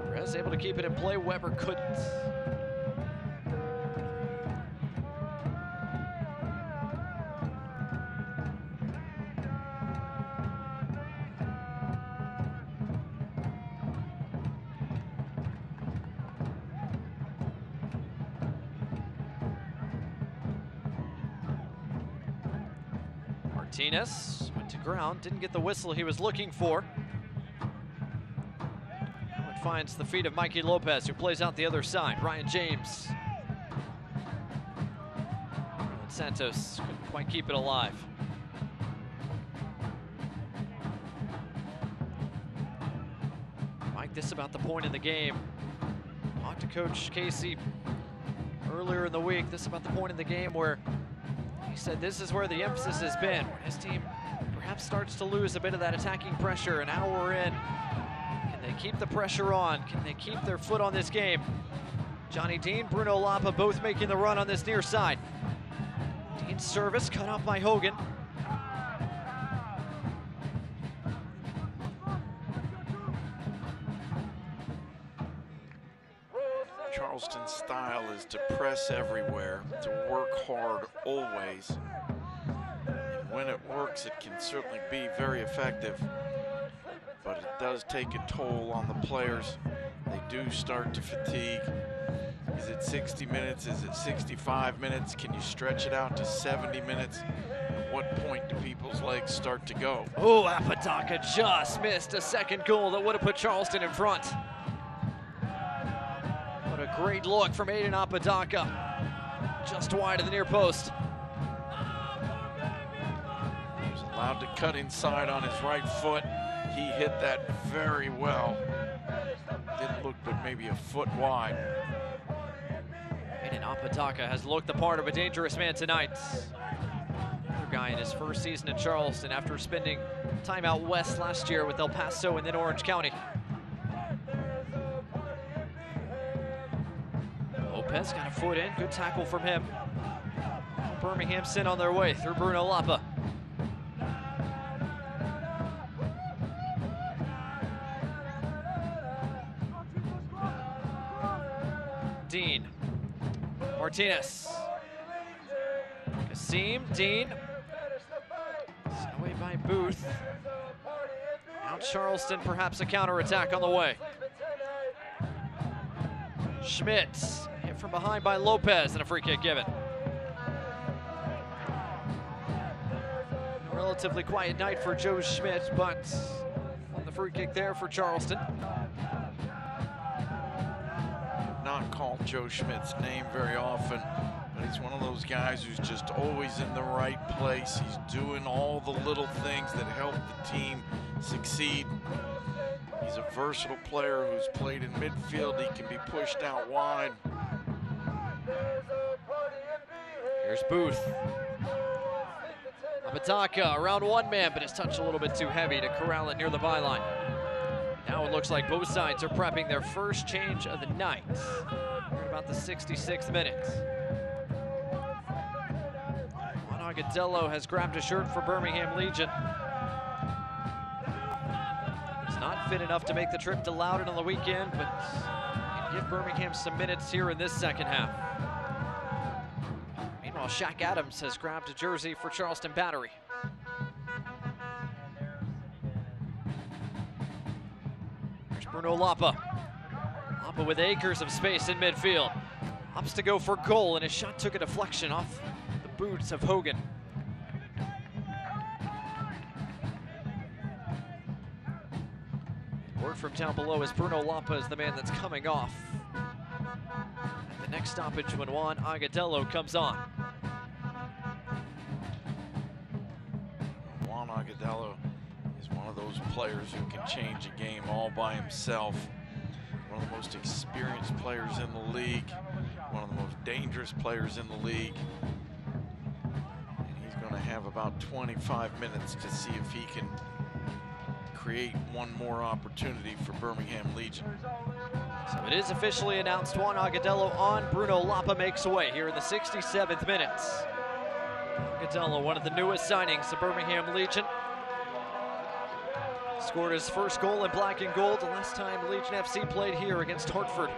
Speaker 2: Perez able to keep it in play. Weber couldn't. Martinez went to ground, didn't get the whistle he was looking for. Now it finds the feet of Mikey Lopez, who plays out the other side. Ryan James. And Santos couldn't quite keep it alive. Mike, this about the point in the game. Talked to Coach Casey earlier in the week. This about the point in the game where he said this is where the emphasis has been. When his team perhaps starts to lose a bit of that attacking pressure. An hour in, can they keep the pressure on? Can they keep their foot on this game? Johnny Dean, Bruno Lapa both making the run on this near side. Dean's service cut off by Hogan.
Speaker 1: Charleston's style is to press everywhere, to work hard always. And when it works, it can certainly be very effective. But it does take a toll on the players. They do start to fatigue. Is it 60 minutes? Is it 65 minutes? Can you stretch it out to 70 minutes? At what point do people's legs start to go?
Speaker 2: Oh, Apodaca just missed a second goal that would have put Charleston in front. What a great look from Aiden Apodaca. Just wide of the near post.
Speaker 1: He was allowed to cut inside on his right foot. He hit that very well. Didn't look but maybe a foot wide.
Speaker 2: Aiden Apodaca has looked the part of a dangerous man tonight. Another guy in his first season in Charleston after spending time out west last year with El Paso and then Orange County. Lopez got a foot in, good tackle from him. Birmingham sent on their way through Bruno Lapa. Dean, Martinez, Kasim, Dean, sent away by Booth. Now Charleston, perhaps a counterattack on the way. Schmitz, hit from behind by Lopez, and a free kick given. A relatively quiet night for Joe Schmidt, but on the free kick there for Charleston.
Speaker 1: Not called Joe Schmidt's name very often, but he's one of those guys who's just always in the right place. He's doing all the little things that help the team succeed. He's a versatile player who's played in midfield. He can be pushed out wide.
Speaker 2: Here's Booth. Apodaca around one man, but it's touched a little bit too heavy to corral it near the byline. Now it looks like both sides are prepping their first change of the night. We're at about the 66th minute. Juan Agadello has grabbed a shirt for Birmingham Legion. He's not fit enough to make the trip to Loudoun on the weekend, but can give Birmingham some minutes here in this second half. Meanwhile, Shaq Adams has grabbed a jersey for Charleston Battery. Bruno Lapa. Lapa with acres of space in midfield. Opts to go for goal, and his shot took a deflection off the boots of Hogan. Word from down below is Bruno Lapa is the man that's coming off. At the next stoppage when Juan Agadello comes on.
Speaker 1: Juan Agadello is one of those players who can change a game all by himself. One of the most experienced players in the league. One of the most dangerous players in the league. And he's going to have about 25 minutes to see if he can create one more opportunity for Birmingham Legion.
Speaker 2: So it is officially announced Juan Agadello on. Bruno Lapa makes away here in the 67th minute. Agadello, one of the newest signings of Birmingham Legion. Scored his first goal in black and gold the last time Legion FC played here against Hartford.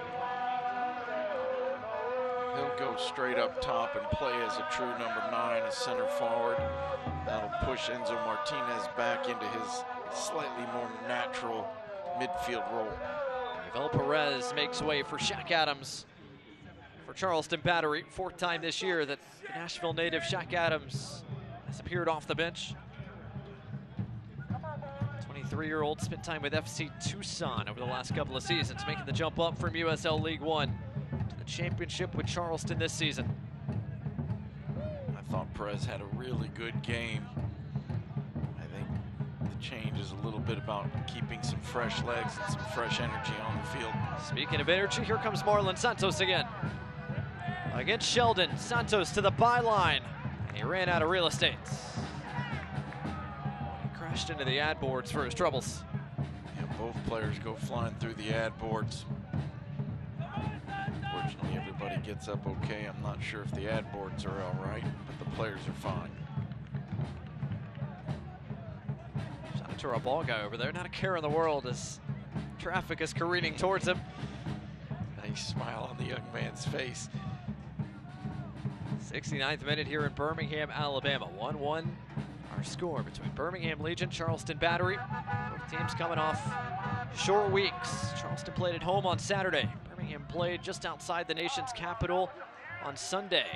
Speaker 1: He'll go straight up top and play as a true number 9, as center forward. That'll push Enzo Martinez back into his slightly more natural midfield role.
Speaker 2: Vel Perez makes way for Shaq Adams for Charleston Battery. 4th time this year that the Nashville native Shaq Adams has appeared off the bench. 23-year-old spent time with FC Tucson over the last couple of seasons, making the jump up from USL League One to the championship with Charleston this season.
Speaker 1: I thought Perez had a really good game. I think the change is a little bit about keeping some fresh legs and some fresh energy on the field.
Speaker 2: Speaking of energy, here comes Marlon Santos again. Against Sheldon, Santos to the byline, and he ran out of real estate. He crashed into the ad boards for his troubles.
Speaker 1: Yeah, both players go flying through the ad boards. Fortunately, everybody gets up okay. I'm not sure if the ad boards are all right, but the players are fine.
Speaker 2: Shout out to our ball guy over there. Not a care in the world as traffic is careening towards him.
Speaker 1: Nice smile on the young man's face.
Speaker 2: 69th minute here in Birmingham, Alabama. 1-1 our score between Birmingham Legion, Charleston Battery. Both teams coming off short weeks. Charleston played at home on Saturday. Birmingham played just outside the nation's capital on Sunday.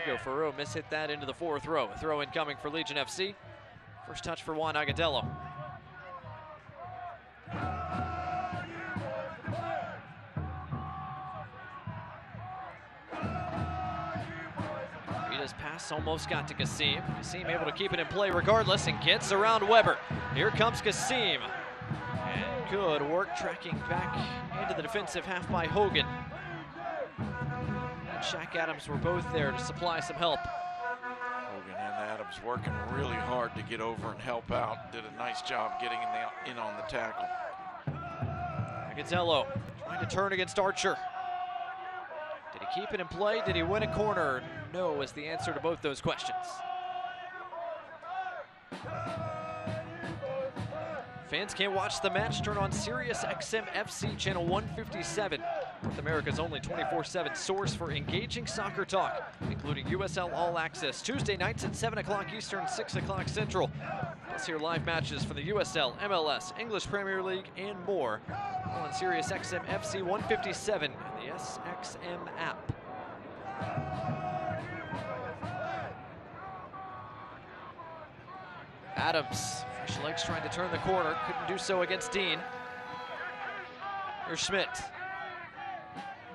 Speaker 2: Hugo Ferreau mishit that into the fourth row. A throw incoming for Legion FC. First touch for Juan Agadello. His pass almost got to Kasim. Kasim able to keep it in play regardless and gets around Weber. Here comes Kasim. And good work tracking back into the defensive half by Hogan. And Shaq Adams were both there to supply some help.
Speaker 1: Hogan and Adams working really hard to get over and help out. Did a nice job getting in on the tackle.
Speaker 2: Agadello trying to turn against Archer. Did he keep it in play? Did he win a corner? No is the answer to both those questions. Fans can't watch the match. Turn on Sirius XM FC channel 157. North America's only 24/7 source for engaging soccer talk, including USL All Access, Tuesday nights at 7 o'clock Eastern, 6 o'clock Central. Plus hear live matches from the USL, MLS, English Premier League, and more on Sirius XM FC 157 and the SXM app. Adams, fresh legs trying to turn the corner, couldn't do so against Dean. Here's Schmidt.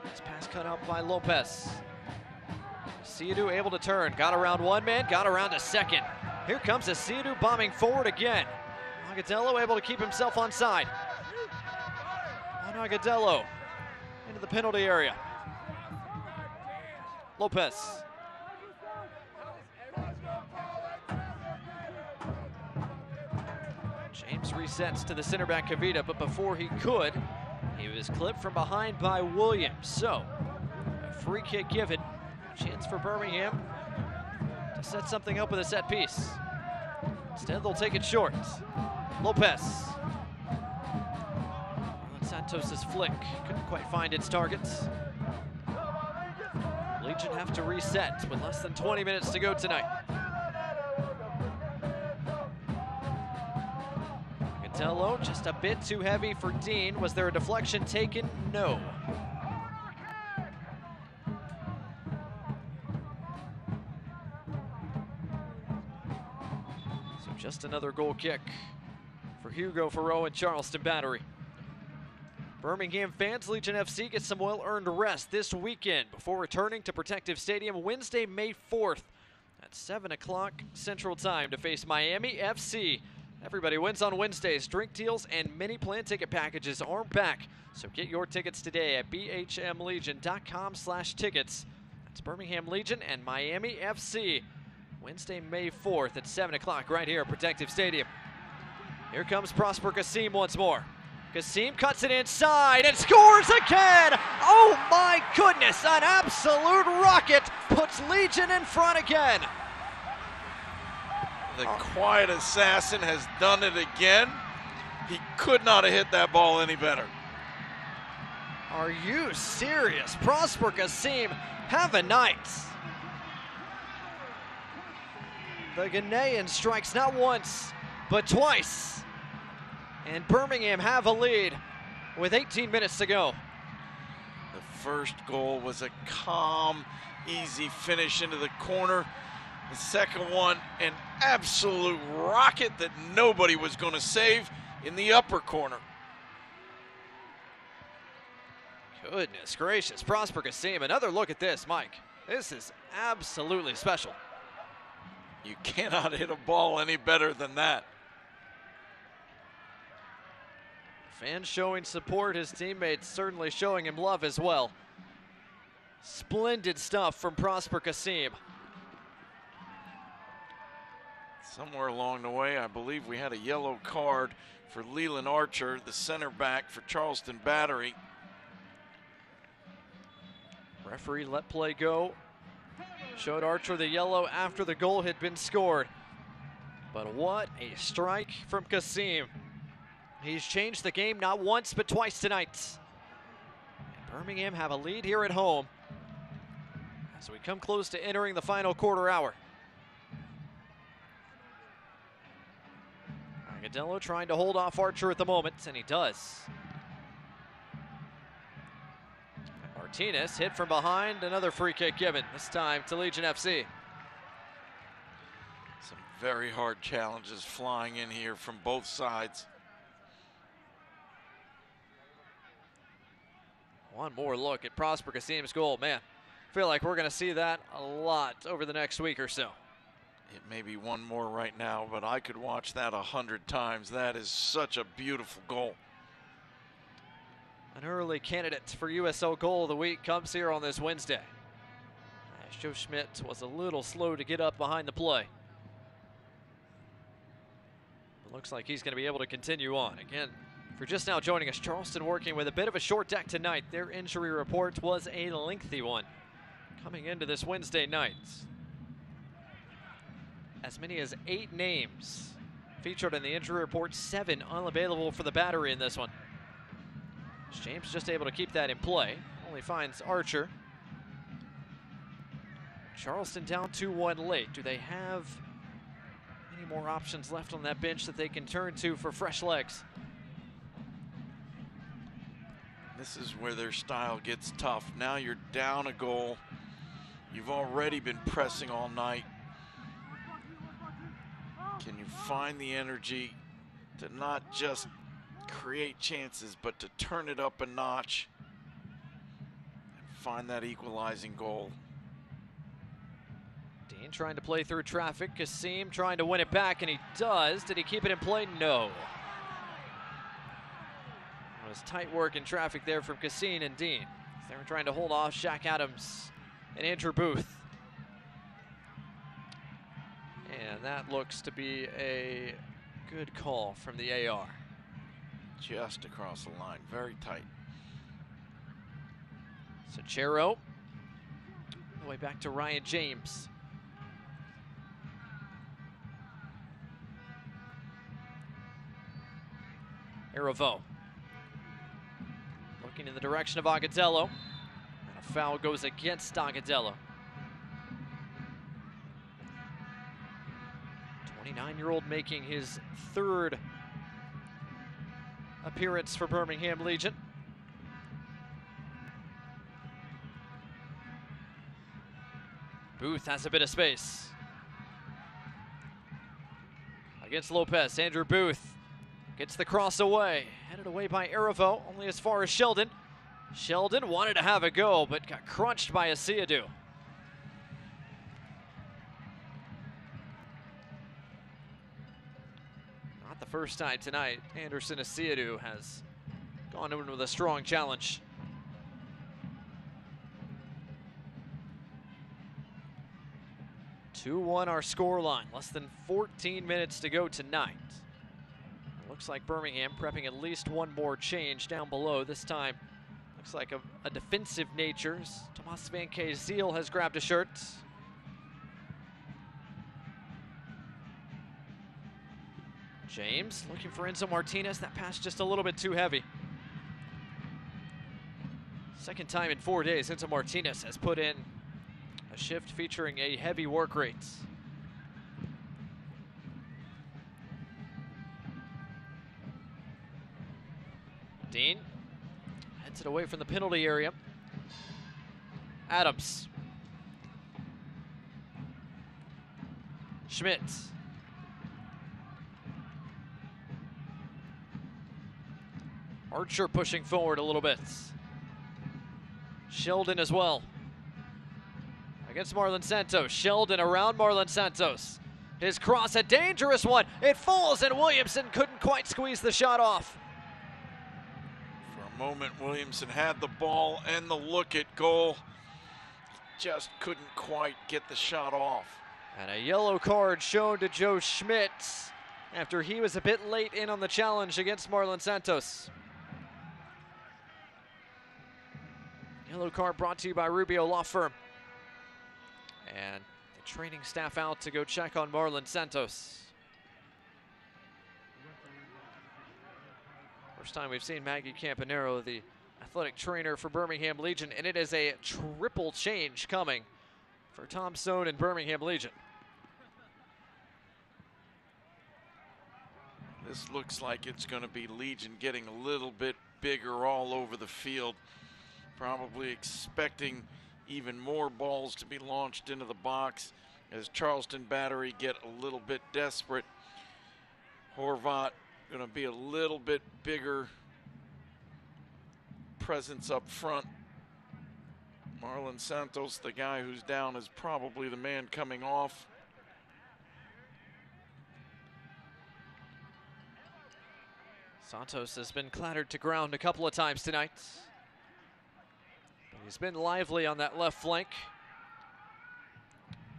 Speaker 2: This pass cut out by Lopez. Siadu able to turn, got around one man, got around a second. Here comes a Siadu bombing forward again. Agadello able to keep himself onside. On Agadello into the penalty area. Lopez. James resets to the center back Kavita, but before he could, he was clipped from behind by Williams. So, a free kick given. Chance for Birmingham to set something up with a set piece. Instead, they'll take it short. Lopez. Marlon Santos' flick couldn't quite find its targets. Legion have to reset with less than 20 minutes to go tonight. Agadello just a bit too heavy for Dean. Was there a deflection taken? No. So just another goal kick for Hugo Ferreau and Charleston Battery. Birmingham fans, Legion FC get some well-earned rest this weekend before returning to Protective Stadium Wednesday, May 4th at 7 o'clock Central Time to face Miami FC. Everybody wins on Wednesdays. Drink deals and mini plan ticket packages are back. So get your tickets today at bhmlegion.com/tickets. That's Birmingham Legion and Miami FC. Wednesday, May 4th at 7 o'clock right here at Protective Stadium. Here comes Prosper Kasim once more. Kasim cuts it inside and scores again! Oh my goodness, an absolute rocket puts Legion in front again.
Speaker 1: The quiet assassin has done it again. He could not have hit that ball any better.
Speaker 2: Are you serious? Prosper Kasim, have a night. The Ghanaian strikes not once, but twice. And Birmingham have a lead with 18 minutes to go.
Speaker 1: The first goal was a calm, easy finish into the corner. The second one, an absolute rocket that nobody was going to save. in the upper corner.
Speaker 2: Goodness gracious, Prosper Kassim. Another look at this, Mike. This is absolutely special.
Speaker 1: You cannot hit a ball any better than that.
Speaker 2: Fans showing support, his teammates certainly showing him love as well. Splendid stuff from Prosper Kassim.
Speaker 1: Somewhere along the way, I believe we had a yellow card for Leland Archer, the center back for Charleston Battery.
Speaker 2: Referee let play go. Showed Archer the yellow after the goal had been scored. But what a strike from Kassim. He's changed the game not once but twice tonight. And Birmingham have a lead here at home as we come close to entering the final quarter hour. Agadello trying to hold off Archer at the moment, and he does. Martinez hit from behind, another free kick given, this time to Legion FC.
Speaker 1: Some very hard challenges flying in here from both sides.
Speaker 2: One more look at Prosper Kassim's goal. Man, I feel like we're going to see that a lot over the next week or so.
Speaker 1: It may be one more right now, but I could watch that 100 times. That is such a beautiful goal.
Speaker 2: An early candidate for USL Goal of the Week comes here on this Wednesday. As Joe Schmidt was a little slow to get up behind the play. It looks like he's going to be able to continue on. Again, if you're just now joining us, Charleston working with a bit of a short deck tonight. Their injury report was a lengthy one coming into this Wednesday night. As many as 8 names featured in the injury report, 7 unavailable for the Battery in this one. James just able to keep that in play. Only finds Archer. Charleston down 2-1 late. Do they have any more options left on that bench that they can turn to for fresh legs?
Speaker 1: This is where their style gets tough. Now you're down a goal. You've already been pressing all night. Can you find the energy to not just create chances, but to turn it up a notch and find that equalizing goal?
Speaker 2: Dean trying to play through traffic. Kassim trying to win it back, and he does. Did he keep it in play? No. It was tight work in traffic there from Kassim and Dean. They were trying to hold off Shaq Adams and Andrew Booth. And that looks to be a good call from the AR.
Speaker 1: Just across the line, very tight.
Speaker 2: Sachero, all the way back to Ryan James. Arivo looking in the direction of Agadello. And a foul goes against Agadello. 29-year-old making his 3rd appearance for Birmingham Legion. Booth has a bit of space. Against Lopez, Andrew Booth gets the cross away. Headed away by Arivo, only as far as Sheldon. Sheldon wanted to have a go, but got crunched by Asiadu. Not the first time tonight Anderson Asiadu has gone in with a strong challenge. (2-1) our scoreline. Less than 14 minutes to go tonight. It looks like Birmingham prepping at least one more change down below. This time looks like a defensive nature. Tomas Van Kayziel has grabbed a shirt. James looking for Enzo Martinez. That pass just a little bit too heavy. Second time in 4 days Enzo Martinez has put in a shift featuring a heavy work rate. Dean heads it away from the penalty area. Adams. Schmidt. Archer pushing forward a little bit. Sheldon as well. Against Marlon Santos. Sheldon around Marlon Santos. His cross, a dangerous one. It falls, and Williamson couldn't quite squeeze the shot off.
Speaker 1: For a moment, Williamson had the ball and the look at goal. Just couldn't quite get the shot off.
Speaker 2: And a yellow card shown to Joe Schmidt after he was a bit late in on the challenge against Marlon Santos. Yellow card brought to you by Rubio Law Firm. And the training staff out to go check on Marlon Santos. First time we've seen Maggie Campanero, the athletic trainer for Birmingham Legion, and it is a triple change coming for Tom Stone and Birmingham Legion.
Speaker 1: This looks like it's going to be Legion getting a little bit bigger all over the field. Probably expecting even more balls to be launched into the box as Charleston Battery get a little bit desperate. Horvat going to be a little bit bigger presence up front. Marlon Santos, the guy who's down, is probably the man coming off.
Speaker 2: Santos has been clattered to ground a couple of times tonight. He's been lively on that left flank.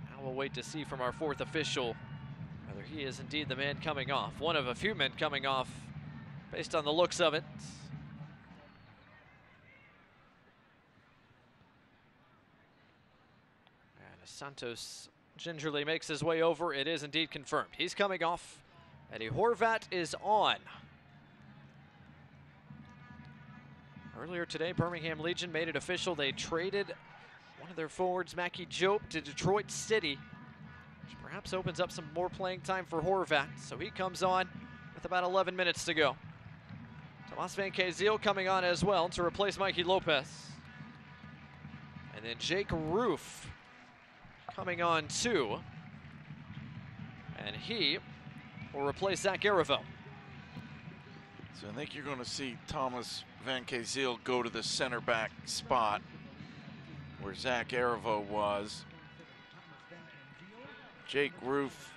Speaker 2: Now we'll wait to see from our fourth official whether he is indeed the man coming off. One of a few men coming off based on the looks of it. And as Santos gingerly makes his way over, it is indeed confirmed. He's coming off. Eddie Horvat is on. Earlier today, Birmingham Legion made it official. They traded one of their forwards, Mackie Jope, to Detroit City, which perhaps opens up some more playing time for Horvat. So he comes on with about 11 minutes to go. Tomas Van Kazeel coming on as well to replace Mikey Lopez. And then Jake Roof coming on too. And he will replace Zach Arivo.
Speaker 1: So I think you're going to see Thomas Van Kazeel go to the center back spot where Zach Arivo was. Jake Roof,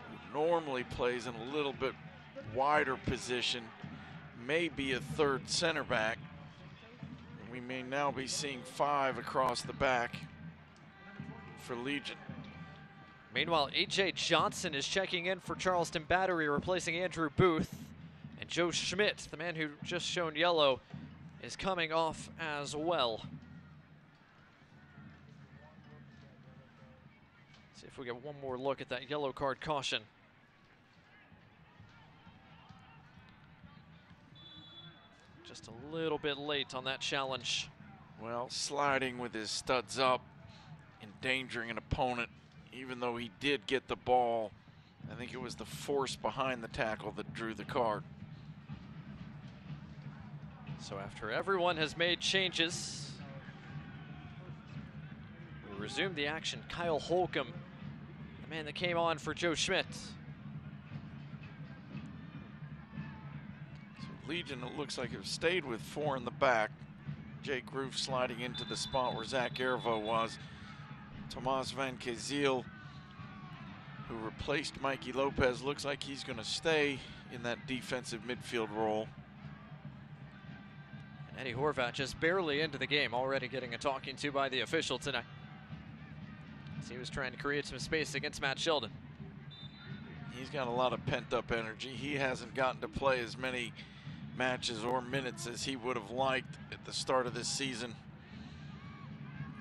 Speaker 1: who normally plays in a little bit wider position, may be a third center back. We may now be seeing 5 across the back for Legion.
Speaker 2: Meanwhile, A.J. Johnson is checking in for Charleston Battery, replacing Andrew Booth. And Joe Schmidt, the man who just shown yellow, is coming off as well. See if we get one more look at that yellow card caution. Just a little bit late on that challenge.
Speaker 1: Well, sliding with his studs up, endangering an opponent, even though he did get the ball. I think it was the force behind the tackle that drew the card.
Speaker 2: So after everyone has made changes, we resume the action. Kyle Holcomb, the man that came on for Joe Schmidt.
Speaker 1: So Legion, it looks like it stayed with 4 in the back. Jake Roof sliding into the spot where Zach Arivo was. Tomas Van Kazeel, who replaced Mikey Lopez, looks like he's going to stay in that defensive midfield role.
Speaker 2: Eddie Horvat just barely into the game, already getting a talking to by the official tonight, as he was trying to create some space against Matt Sheldon.
Speaker 1: He's got a lot of pent-up energy. He hasn't gotten to play as many matches or minutes as he would have liked at the start of this season.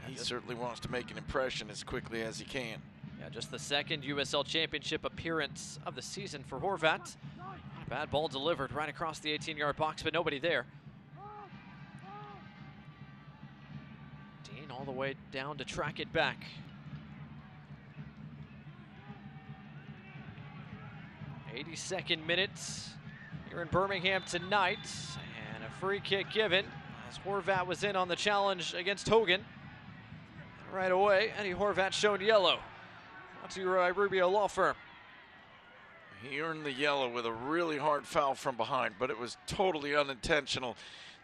Speaker 1: He certainly wants to make an impression as quickly as he can.
Speaker 2: Yeah, just the second USL Championship appearance of the season for Horvat. A bad ball delivered right across the 18-yard box, but nobody there. Dean all the way down to track it back. '82nd minute here in Birmingham tonight, and a free kick given as Horvat was in on the challenge against Hogan. Right away, Eddie Horvat shown yellow. Brought to you by Rubio Law Firm.
Speaker 1: He earned the yellow with a really hard foul from behind, but it was totally unintentional.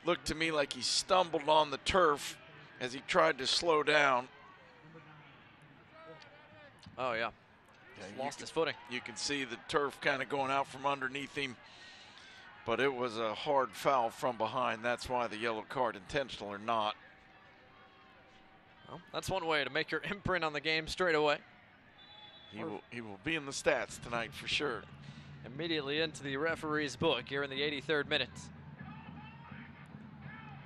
Speaker 1: Looked to me like he stumbled on the turf as he tried to slow down.
Speaker 2: Oh, yeah. Lost his footing.
Speaker 1: You can see the turf kind of going out from underneath him, but it was a hard foul from behind. That's why the yellow card, intentional or not.
Speaker 2: Well, that's one way to make your imprint on the game straight away.
Speaker 1: He will be in the stats tonight for sure.
Speaker 2: Immediately into the referee's book here in the 83rd minute.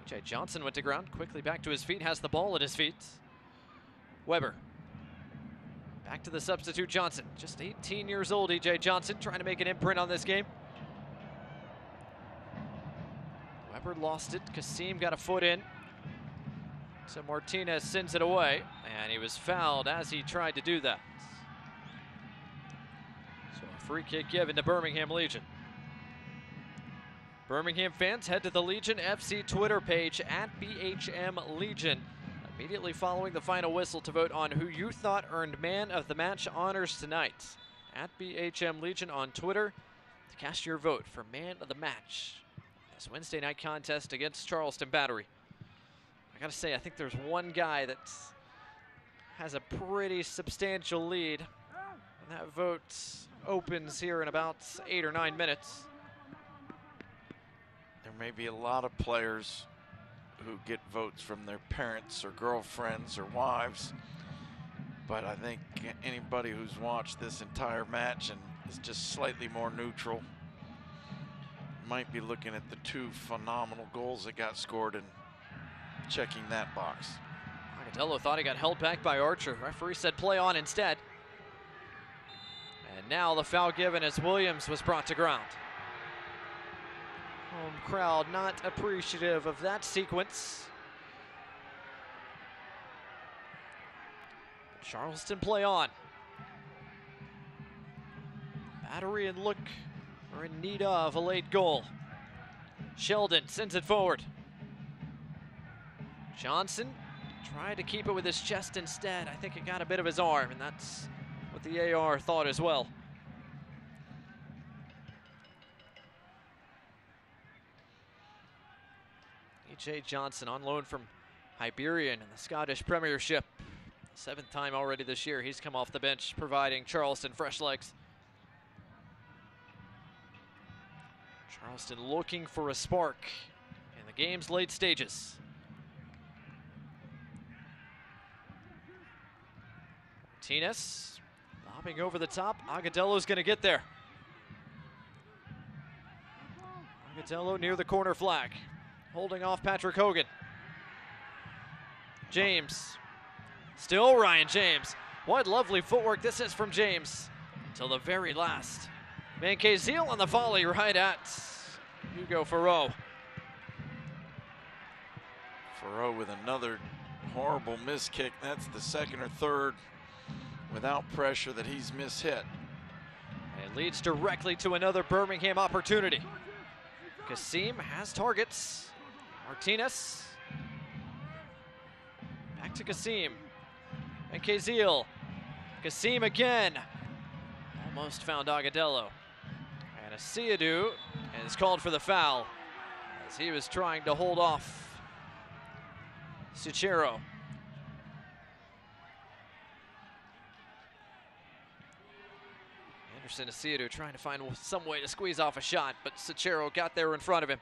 Speaker 2: E.J. Johnson went to ground, quickly back to his feet, has the ball at his feet. Weber. Back to the substitute Johnson. Just 18 years old, E.J. Johnson, trying to make an imprint on this game. Weber lost it. Kasim got a foot in. So Martinez sends it away, and he was fouled as he tried to do that. So a free kick given to Birmingham Legion. Birmingham fans, head to the Legion FC Twitter page at BHM Legion immediately following the final whistle to vote on who you thought earned Man of the Match honors tonight. At BHM Legion on Twitter to cast your vote for Man of the Match. This Wednesday night contest against Charleston Battery. I gotta say, I think there's one guy that has a pretty substantial lead. And that vote opens here in about 8 or 9 minutes.
Speaker 1: There may be a lot of players who get votes from their parents or girlfriends or wives, but I think anybody who's watched this entire match and is just slightly more neutral might be looking at the 2 phenomenal goals that got scored and checking that box.
Speaker 2: Agadello thought he got held back by Archer. Referee said play on instead. And now the foul given as Williams was brought to ground. Home crowd not appreciative of that sequence. Charleston play on. Battery and Look are in need of a late goal. Sheldon sends it forward. Johnson tried to keep it with his chest instead. I think it got a bit of his arm, and that's what the AR thought as well. E.J. Johnson on loan from Hibernian in the Scottish Premiership. 7th time already this year he's come off the bench, providing Charleston fresh legs. Charleston looking for a spark in the game's late stages. Martinez lobbing over the top. Agadello's going to get there. Agadello near the corner flag, holding off Patrick Hogan. James, still Ryan James. What lovely footwork this is from James until the very last. Mankezil on the volley right at Hugo Farreau.
Speaker 1: Farreau with another horrible miss kick. That's the 2nd or 3rd without pressure that he's mishit.
Speaker 2: And it leads directly to another Birmingham opportunity. Kasim has targets. Martinez. Back to Kasim. And Kazil. Kasim again. Almost found Agadello. And Asiadu is called for the foul as he was trying to hold off Suchero. Anderson Asiadu trying to find some way to squeeze off a shot, but Suchero got there in front of him.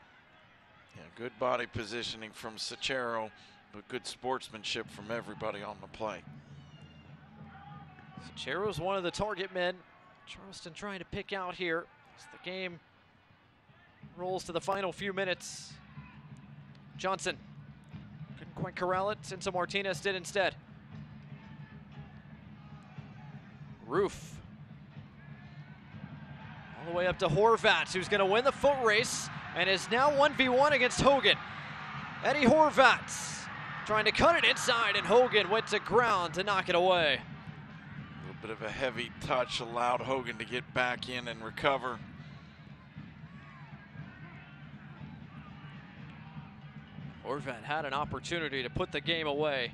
Speaker 1: Yeah, good body positioning from Suchero, but good sportsmanship from everybody on the play.
Speaker 2: Suchero's one of the target men. Charleston trying to pick out here as the game rolls to the final few minutes. Johnson couldn't quite corral it, since Martinez did instead. Roof. All the way up to Horvat, who's going to win the foot race and is now 1v1 against Hogan. Eddie Horvat trying to cut it inside, and Hogan went to ground to knock it away.
Speaker 1: A little bit of a heavy touch allowed Hogan to get back in and recover.
Speaker 2: Horvat had an opportunity to put the game away.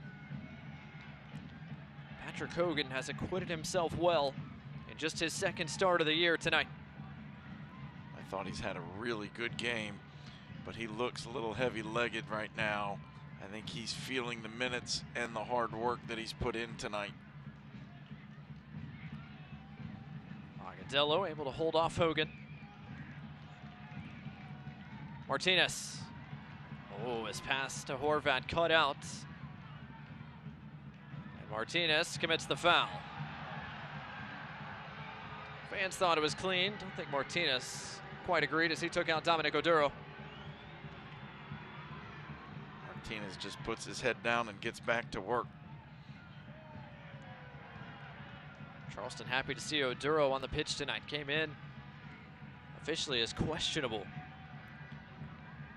Speaker 2: Patrick Hogan has acquitted himself well in just his 2nd start of the year tonight.
Speaker 1: thought he's had a really good game, but he looks a little heavy-legged right now. I think he's feeling the minutes and the hard work that he's put in tonight.
Speaker 2: Agadello able to hold off Hogan. Martinez. Oh, his pass to Horvat cut out. And Martinez commits the foul. Fans thought it was clean. Don't think Martinez quite agreed as he took out Dominic Oduro.
Speaker 1: Martinez just puts his head down and gets back to work.
Speaker 2: Charleston happy to see Oduro on the pitch tonight. Came in officially as questionable.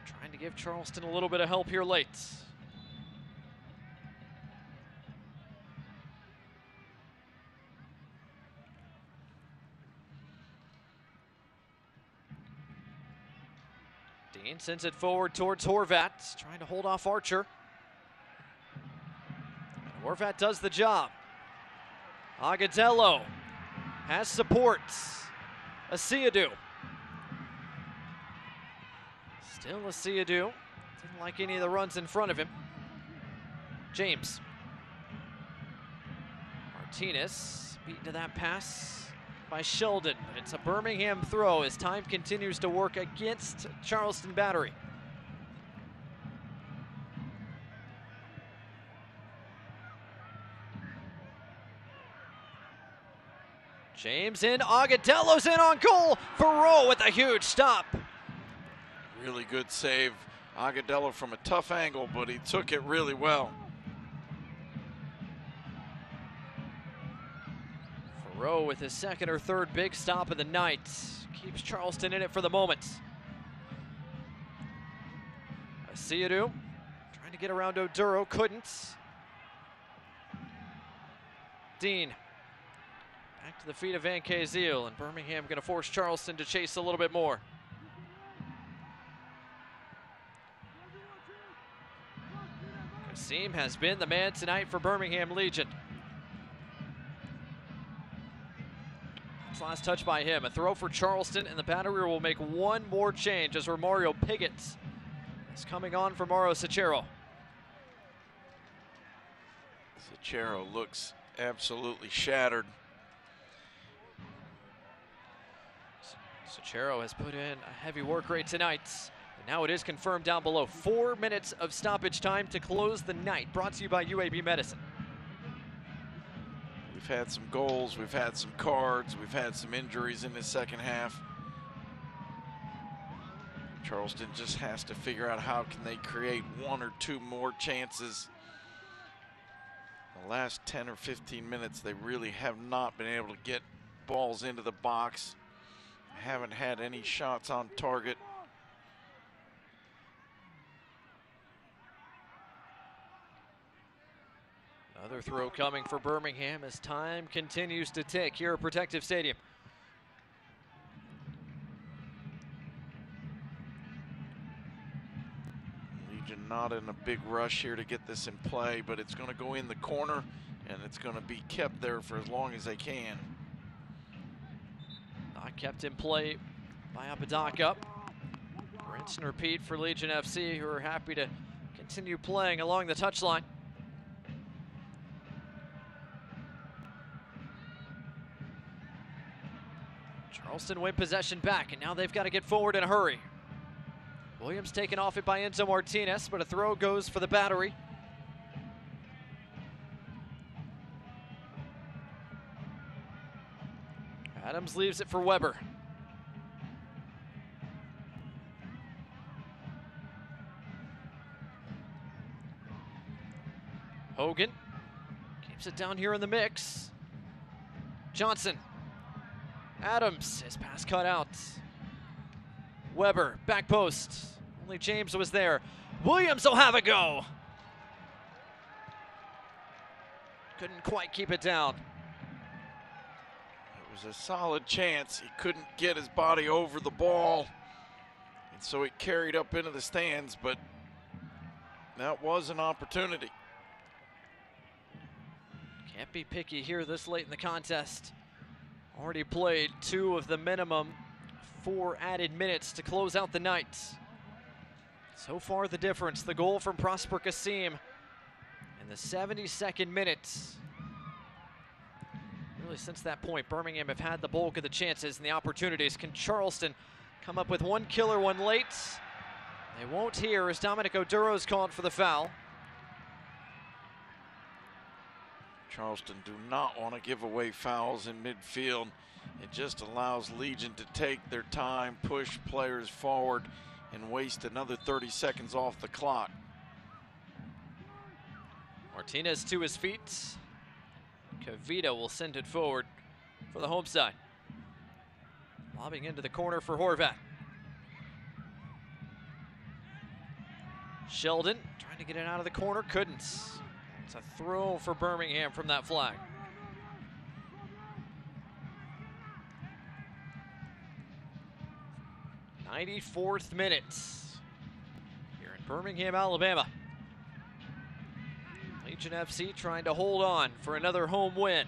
Speaker 2: Trying to give Charleston a little bit of help here late. Dean sends it forward towards Horvat, trying to hold off Archer. And Horvat does the job. Agadello has support. Asiadu. Still Asiadu. Didn't like any of the runs in front of him. James. Martinez beaten to that pass by Sheldon. It's a Birmingham throw as time continues to work against Charleston Battery. James in, Agadello's in on goal. Farrow with a huge stop.
Speaker 1: Really good save. Agadello from a tough angle, but he took it really well.
Speaker 2: Farrow with his second or third big stop of the night. Keeps Charleston in it for the moment. Asiadu trying to get around Oduro, couldn't. Dean. Back to the feet of Van Kaziel, and Birmingham going to force Charleston to chase a little bit more. Kasim has been the man tonight for Birmingham Legion. This last touch by him, a throw for Charleston, and the Battery will make one more change as Romario Piggott is coming on for Mauro Sacchero.
Speaker 1: Sacchero looks absolutely shattered.
Speaker 2: Sacchero has put in a heavy work rate tonight. And now it is confirmed down below. 4 minutes of stoppage time to close the night. Brought to you by UAB Medicine.
Speaker 1: We've had some goals, we've had some cards, we've had some injuries in the second half. Charleston just has to figure out how can they create one or two more chances. The last 10 or 15 minutes, they really have not been able to get balls into the box. Haven't had any shots on target.
Speaker 2: Another throw coming for Birmingham as time continues to tick here at Protective Stadium.
Speaker 1: Legion not in a big rush here to get this in play, but it's going to go in the corner and it's going to be kept there for as long as they can.
Speaker 2: Not kept in play by Apodaca. Rinse and repeat for Legion FC, who are happy to continue playing along the touchline. Charleston win possession back, and now they've got to get forward in a hurry. Williams taken off it by Enzo Martinez, but a throw goes for the Battery. Adams leaves it for Weber. Hogan keeps it down here in the mix. Johnson. Adams, his pass cut out. Weber, back post. Only James was there. Williams will have a go. Couldn't quite keep it down.
Speaker 1: It was a solid chance. He couldn't get his body over the ball, and so it carried up into the stands, but that was an opportunity.
Speaker 2: Can't be picky here this late in the contest. Already played 2 of the minimum 4 added minutes to close out the night. So far the difference, the goal from Prosper Kasim in the 72nd minute. Really since that point, Birmingham have had the bulk of the chances and the opportunities. Can Charleston come up with one killer, one late? They won't here as Dominic Oduro's called for the foul.
Speaker 1: Charleston do not want to give away fouls in midfield. It just allows Legion to take their time, push players forward, and waste another 30 seconds off the clock.
Speaker 2: Martinez to his feet. Kavita will send it forward for the home side. Lobbing into the corner for Horvat. Sheldon trying to get it out of the corner, couldn't. It's a throw for Birmingham from that flag. '94th minute here in Birmingham, Alabama. Legion FC trying to hold on for another home win.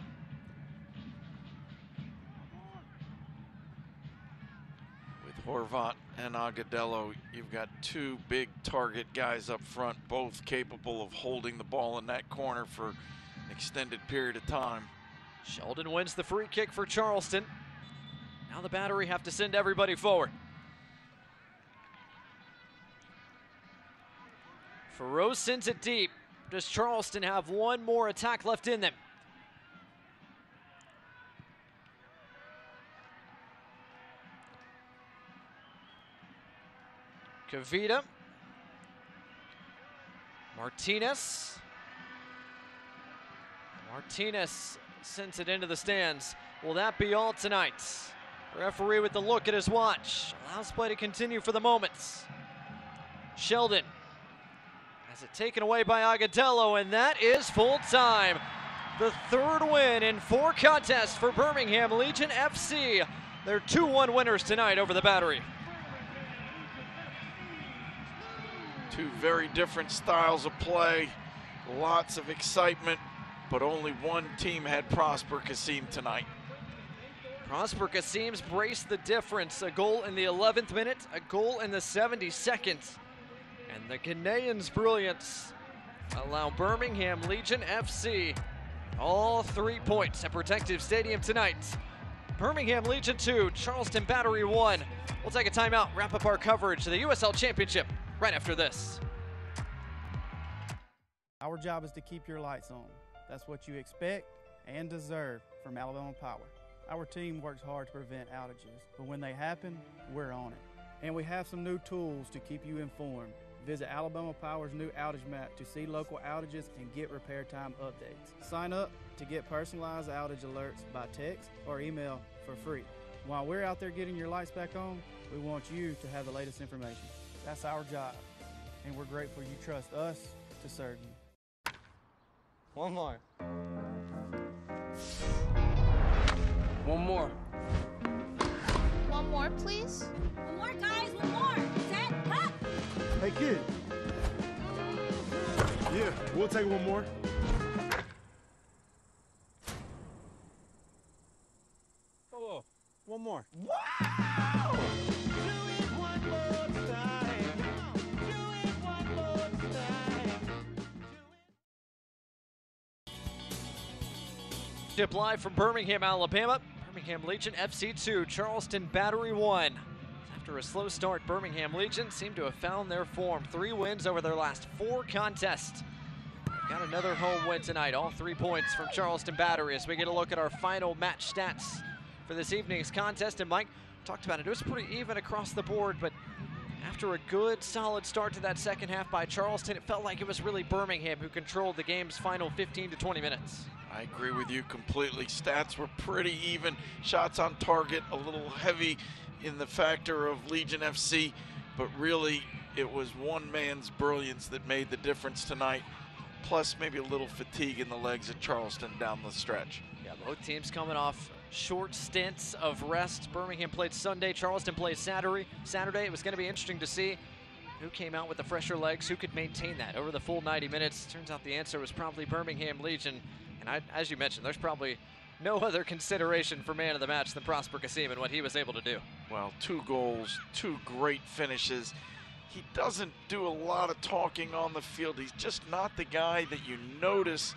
Speaker 1: With Horvat and Agudelo, you've got two big target guys up front, both capable of holding the ball in that corner for an extended period of time.
Speaker 2: Sheldon wins the free kick for Charleston. Now the Battery have to send everybody forward. Ferrose sends it deep. Does Charleston have one more attack left in them? Kavita. Martinez. Martinez sends it into the stands. Will that be all tonight? The referee with the look at his watch. Allows play to continue for the moment. Sheldon has it taken away by Agudelo, and that is full time. The third win in 4 contests for Birmingham Legion FC. They're 2-1 winners tonight over the Battery.
Speaker 1: Two very different styles of play, lots of excitement, but only one team had Prosper Kasim tonight.
Speaker 2: Prosper Kasim's braced the difference. A goal in the 11th minute, a goal in the 72nd. And the Ghanaians' brilliance allow Birmingham Legion FC all 3 points at Protective Stadium tonight. Birmingham Legion 2, Charleston Battery 1. We'll take a timeout, wrap up our coverage of the USL Championship right after this.
Speaker 4: Our job is to keep your lights on. That's what you expect and deserve from Alabama Power. Our team works hard to prevent outages, but when they happen, we're on it. And we have some new tools to keep you informed. Visit Alabama Power's new outage map to see local outages and get repair time updates. Sign up to get personalized outage alerts by text or email for free. While we're out there getting your lights back on, we want you to have the latest information. That's our job, and we're grateful you trust us to serve you.
Speaker 17: One more.
Speaker 7: One more.
Speaker 8: One more, please. One more, guys. One more. Set, up.
Speaker 9: Hey, kid. Yeah, we'll take one more.
Speaker 17: Oh, one more.
Speaker 5: Wow! Do it one more time. Do it one more time.
Speaker 2: Live from Birmingham, Alabama. Birmingham Legion FC 2, Charleston Battery 1. After a slow start, Birmingham Legion seemed to have found their form. 3 wins over their last 4 contests. Got another home win tonight, all 3 points from Charleston Battery as we get a look at our final match stats for this evening's contest. And Mike talked about it. It was pretty even across the board, but after a good, solid start to that second half by Charleston, it felt like it was really Birmingham who controlled the game's final 15 to 20 minutes.
Speaker 1: I agree with you completely. Stats were pretty even. Shots on target, a little heavy in the factor of Legion FC, but really it was one man's brilliance that made the difference tonight, plus maybe a little fatigue in the legs of Charleston down the stretch.
Speaker 2: Yeah, both teams coming off short stints of rest. Birmingham played Sunday, Charleston played Saturday. It was going to be interesting to see who came out with the fresher legs, who could maintain that over the full 90 minutes. Turns out the answer was probably Birmingham Legion. And as you mentioned, there's probably no other consideration for man of the match than Prosper Kasim and what he was able to do.
Speaker 1: Well, 2 goals, 2 great finishes. He doesn't do a lot of talking on the field. He's just not the guy that you notice,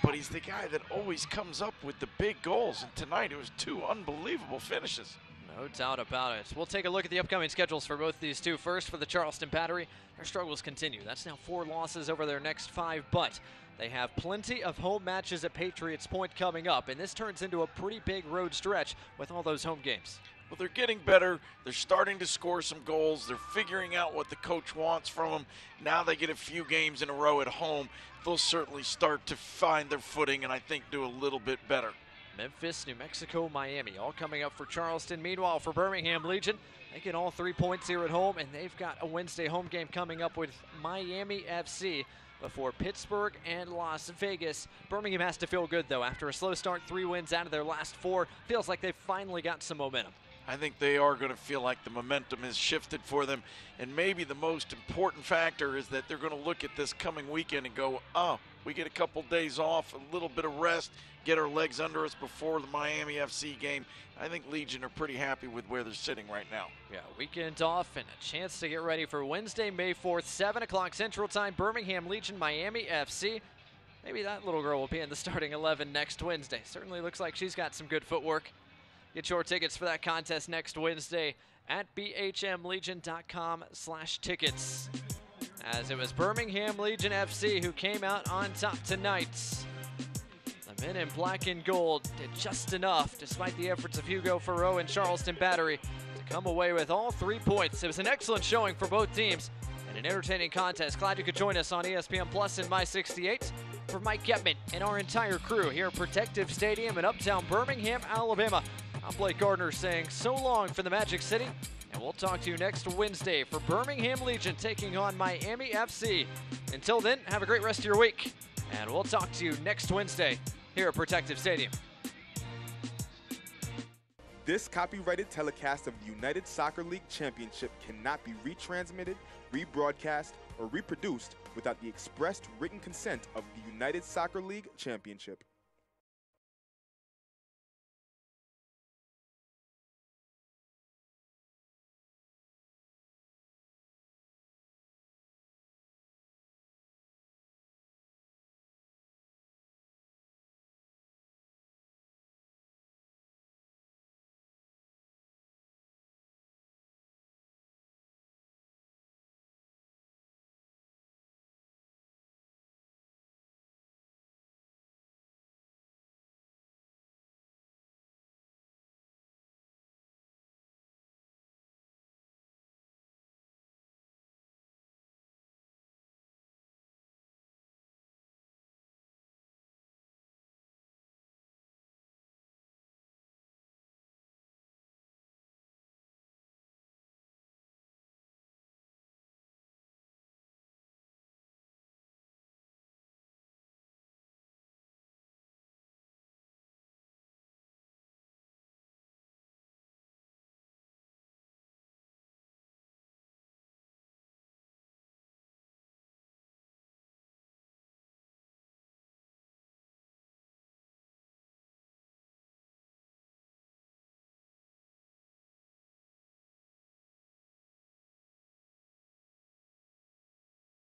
Speaker 1: but he's the guy that always comes up with the big goals. And tonight it was 2 unbelievable finishes.
Speaker 2: No doubt about it. We'll take a look at the upcoming schedules for both these two. First, for the Charleston Battery, their struggles continue. That's now 4 losses over their next 5, but they have plenty of home matches at Patriots Point coming up, and this turns into a pretty big road stretch with all those home games.
Speaker 1: Well, they're getting better. They're starting to score some goals. They're figuring out what the coach wants from them. Now they get a few games in a row at home. They'll certainly start to find their footing and I think do a little bit better.
Speaker 2: Memphis, New Mexico, Miami, all coming up for Charleston. Meanwhile, for Birmingham Legion, they get all 3 points here at home, and they've got a Wednesday home game coming up with Miami FC before Pittsburgh and Las Vegas. Birmingham has to feel good, though. After a slow start, 3 wins out of their last 4, feels like they've finally got some momentum.
Speaker 1: I think they are going to feel like the momentum has shifted for them, and maybe the most important factor is that they're going to look at this coming weekend and go, oh, we get a couple days off, a little bit of rest, get our legs under us before the Miami FC game. I think Legion are pretty happy with where they're sitting right now.
Speaker 2: Yeah, weekend off and a chance to get ready for Wednesday, May 4th, 7 o'clock Central Time, Birmingham Legion, Miami FC. Maybe that little girl will be in the starting 11 next Wednesday. Certainly looks like she's got some good footwork. Get your tickets for that contest next Wednesday at bhmlegion.com/tickets. As it was Birmingham Legion FC who came out on top tonight. The men in black and gold did just enough, despite the efforts of Hugo Farreau and Charleston Battery, to come away with all 3 points. It was an excellent showing for both teams and an entertaining contest. Glad you could join us on ESPN Plus and My 68. For Mike Getman and our entire crew here at Protective Stadium in uptown Birmingham, Alabama, I'm Blake Gardner saying so long for the Magic City, and we'll talk to you next Wednesday for Birmingham Legion taking on Miami FC. Until then, have a great rest of your week, and we'll talk to you next Wednesday here at Protective Stadium.
Speaker 9: This copyrighted telecast of the United Soccer League Championship cannot be retransmitted, rebroadcast, or reproduced without the expressed written consent of the United Soccer League Championship.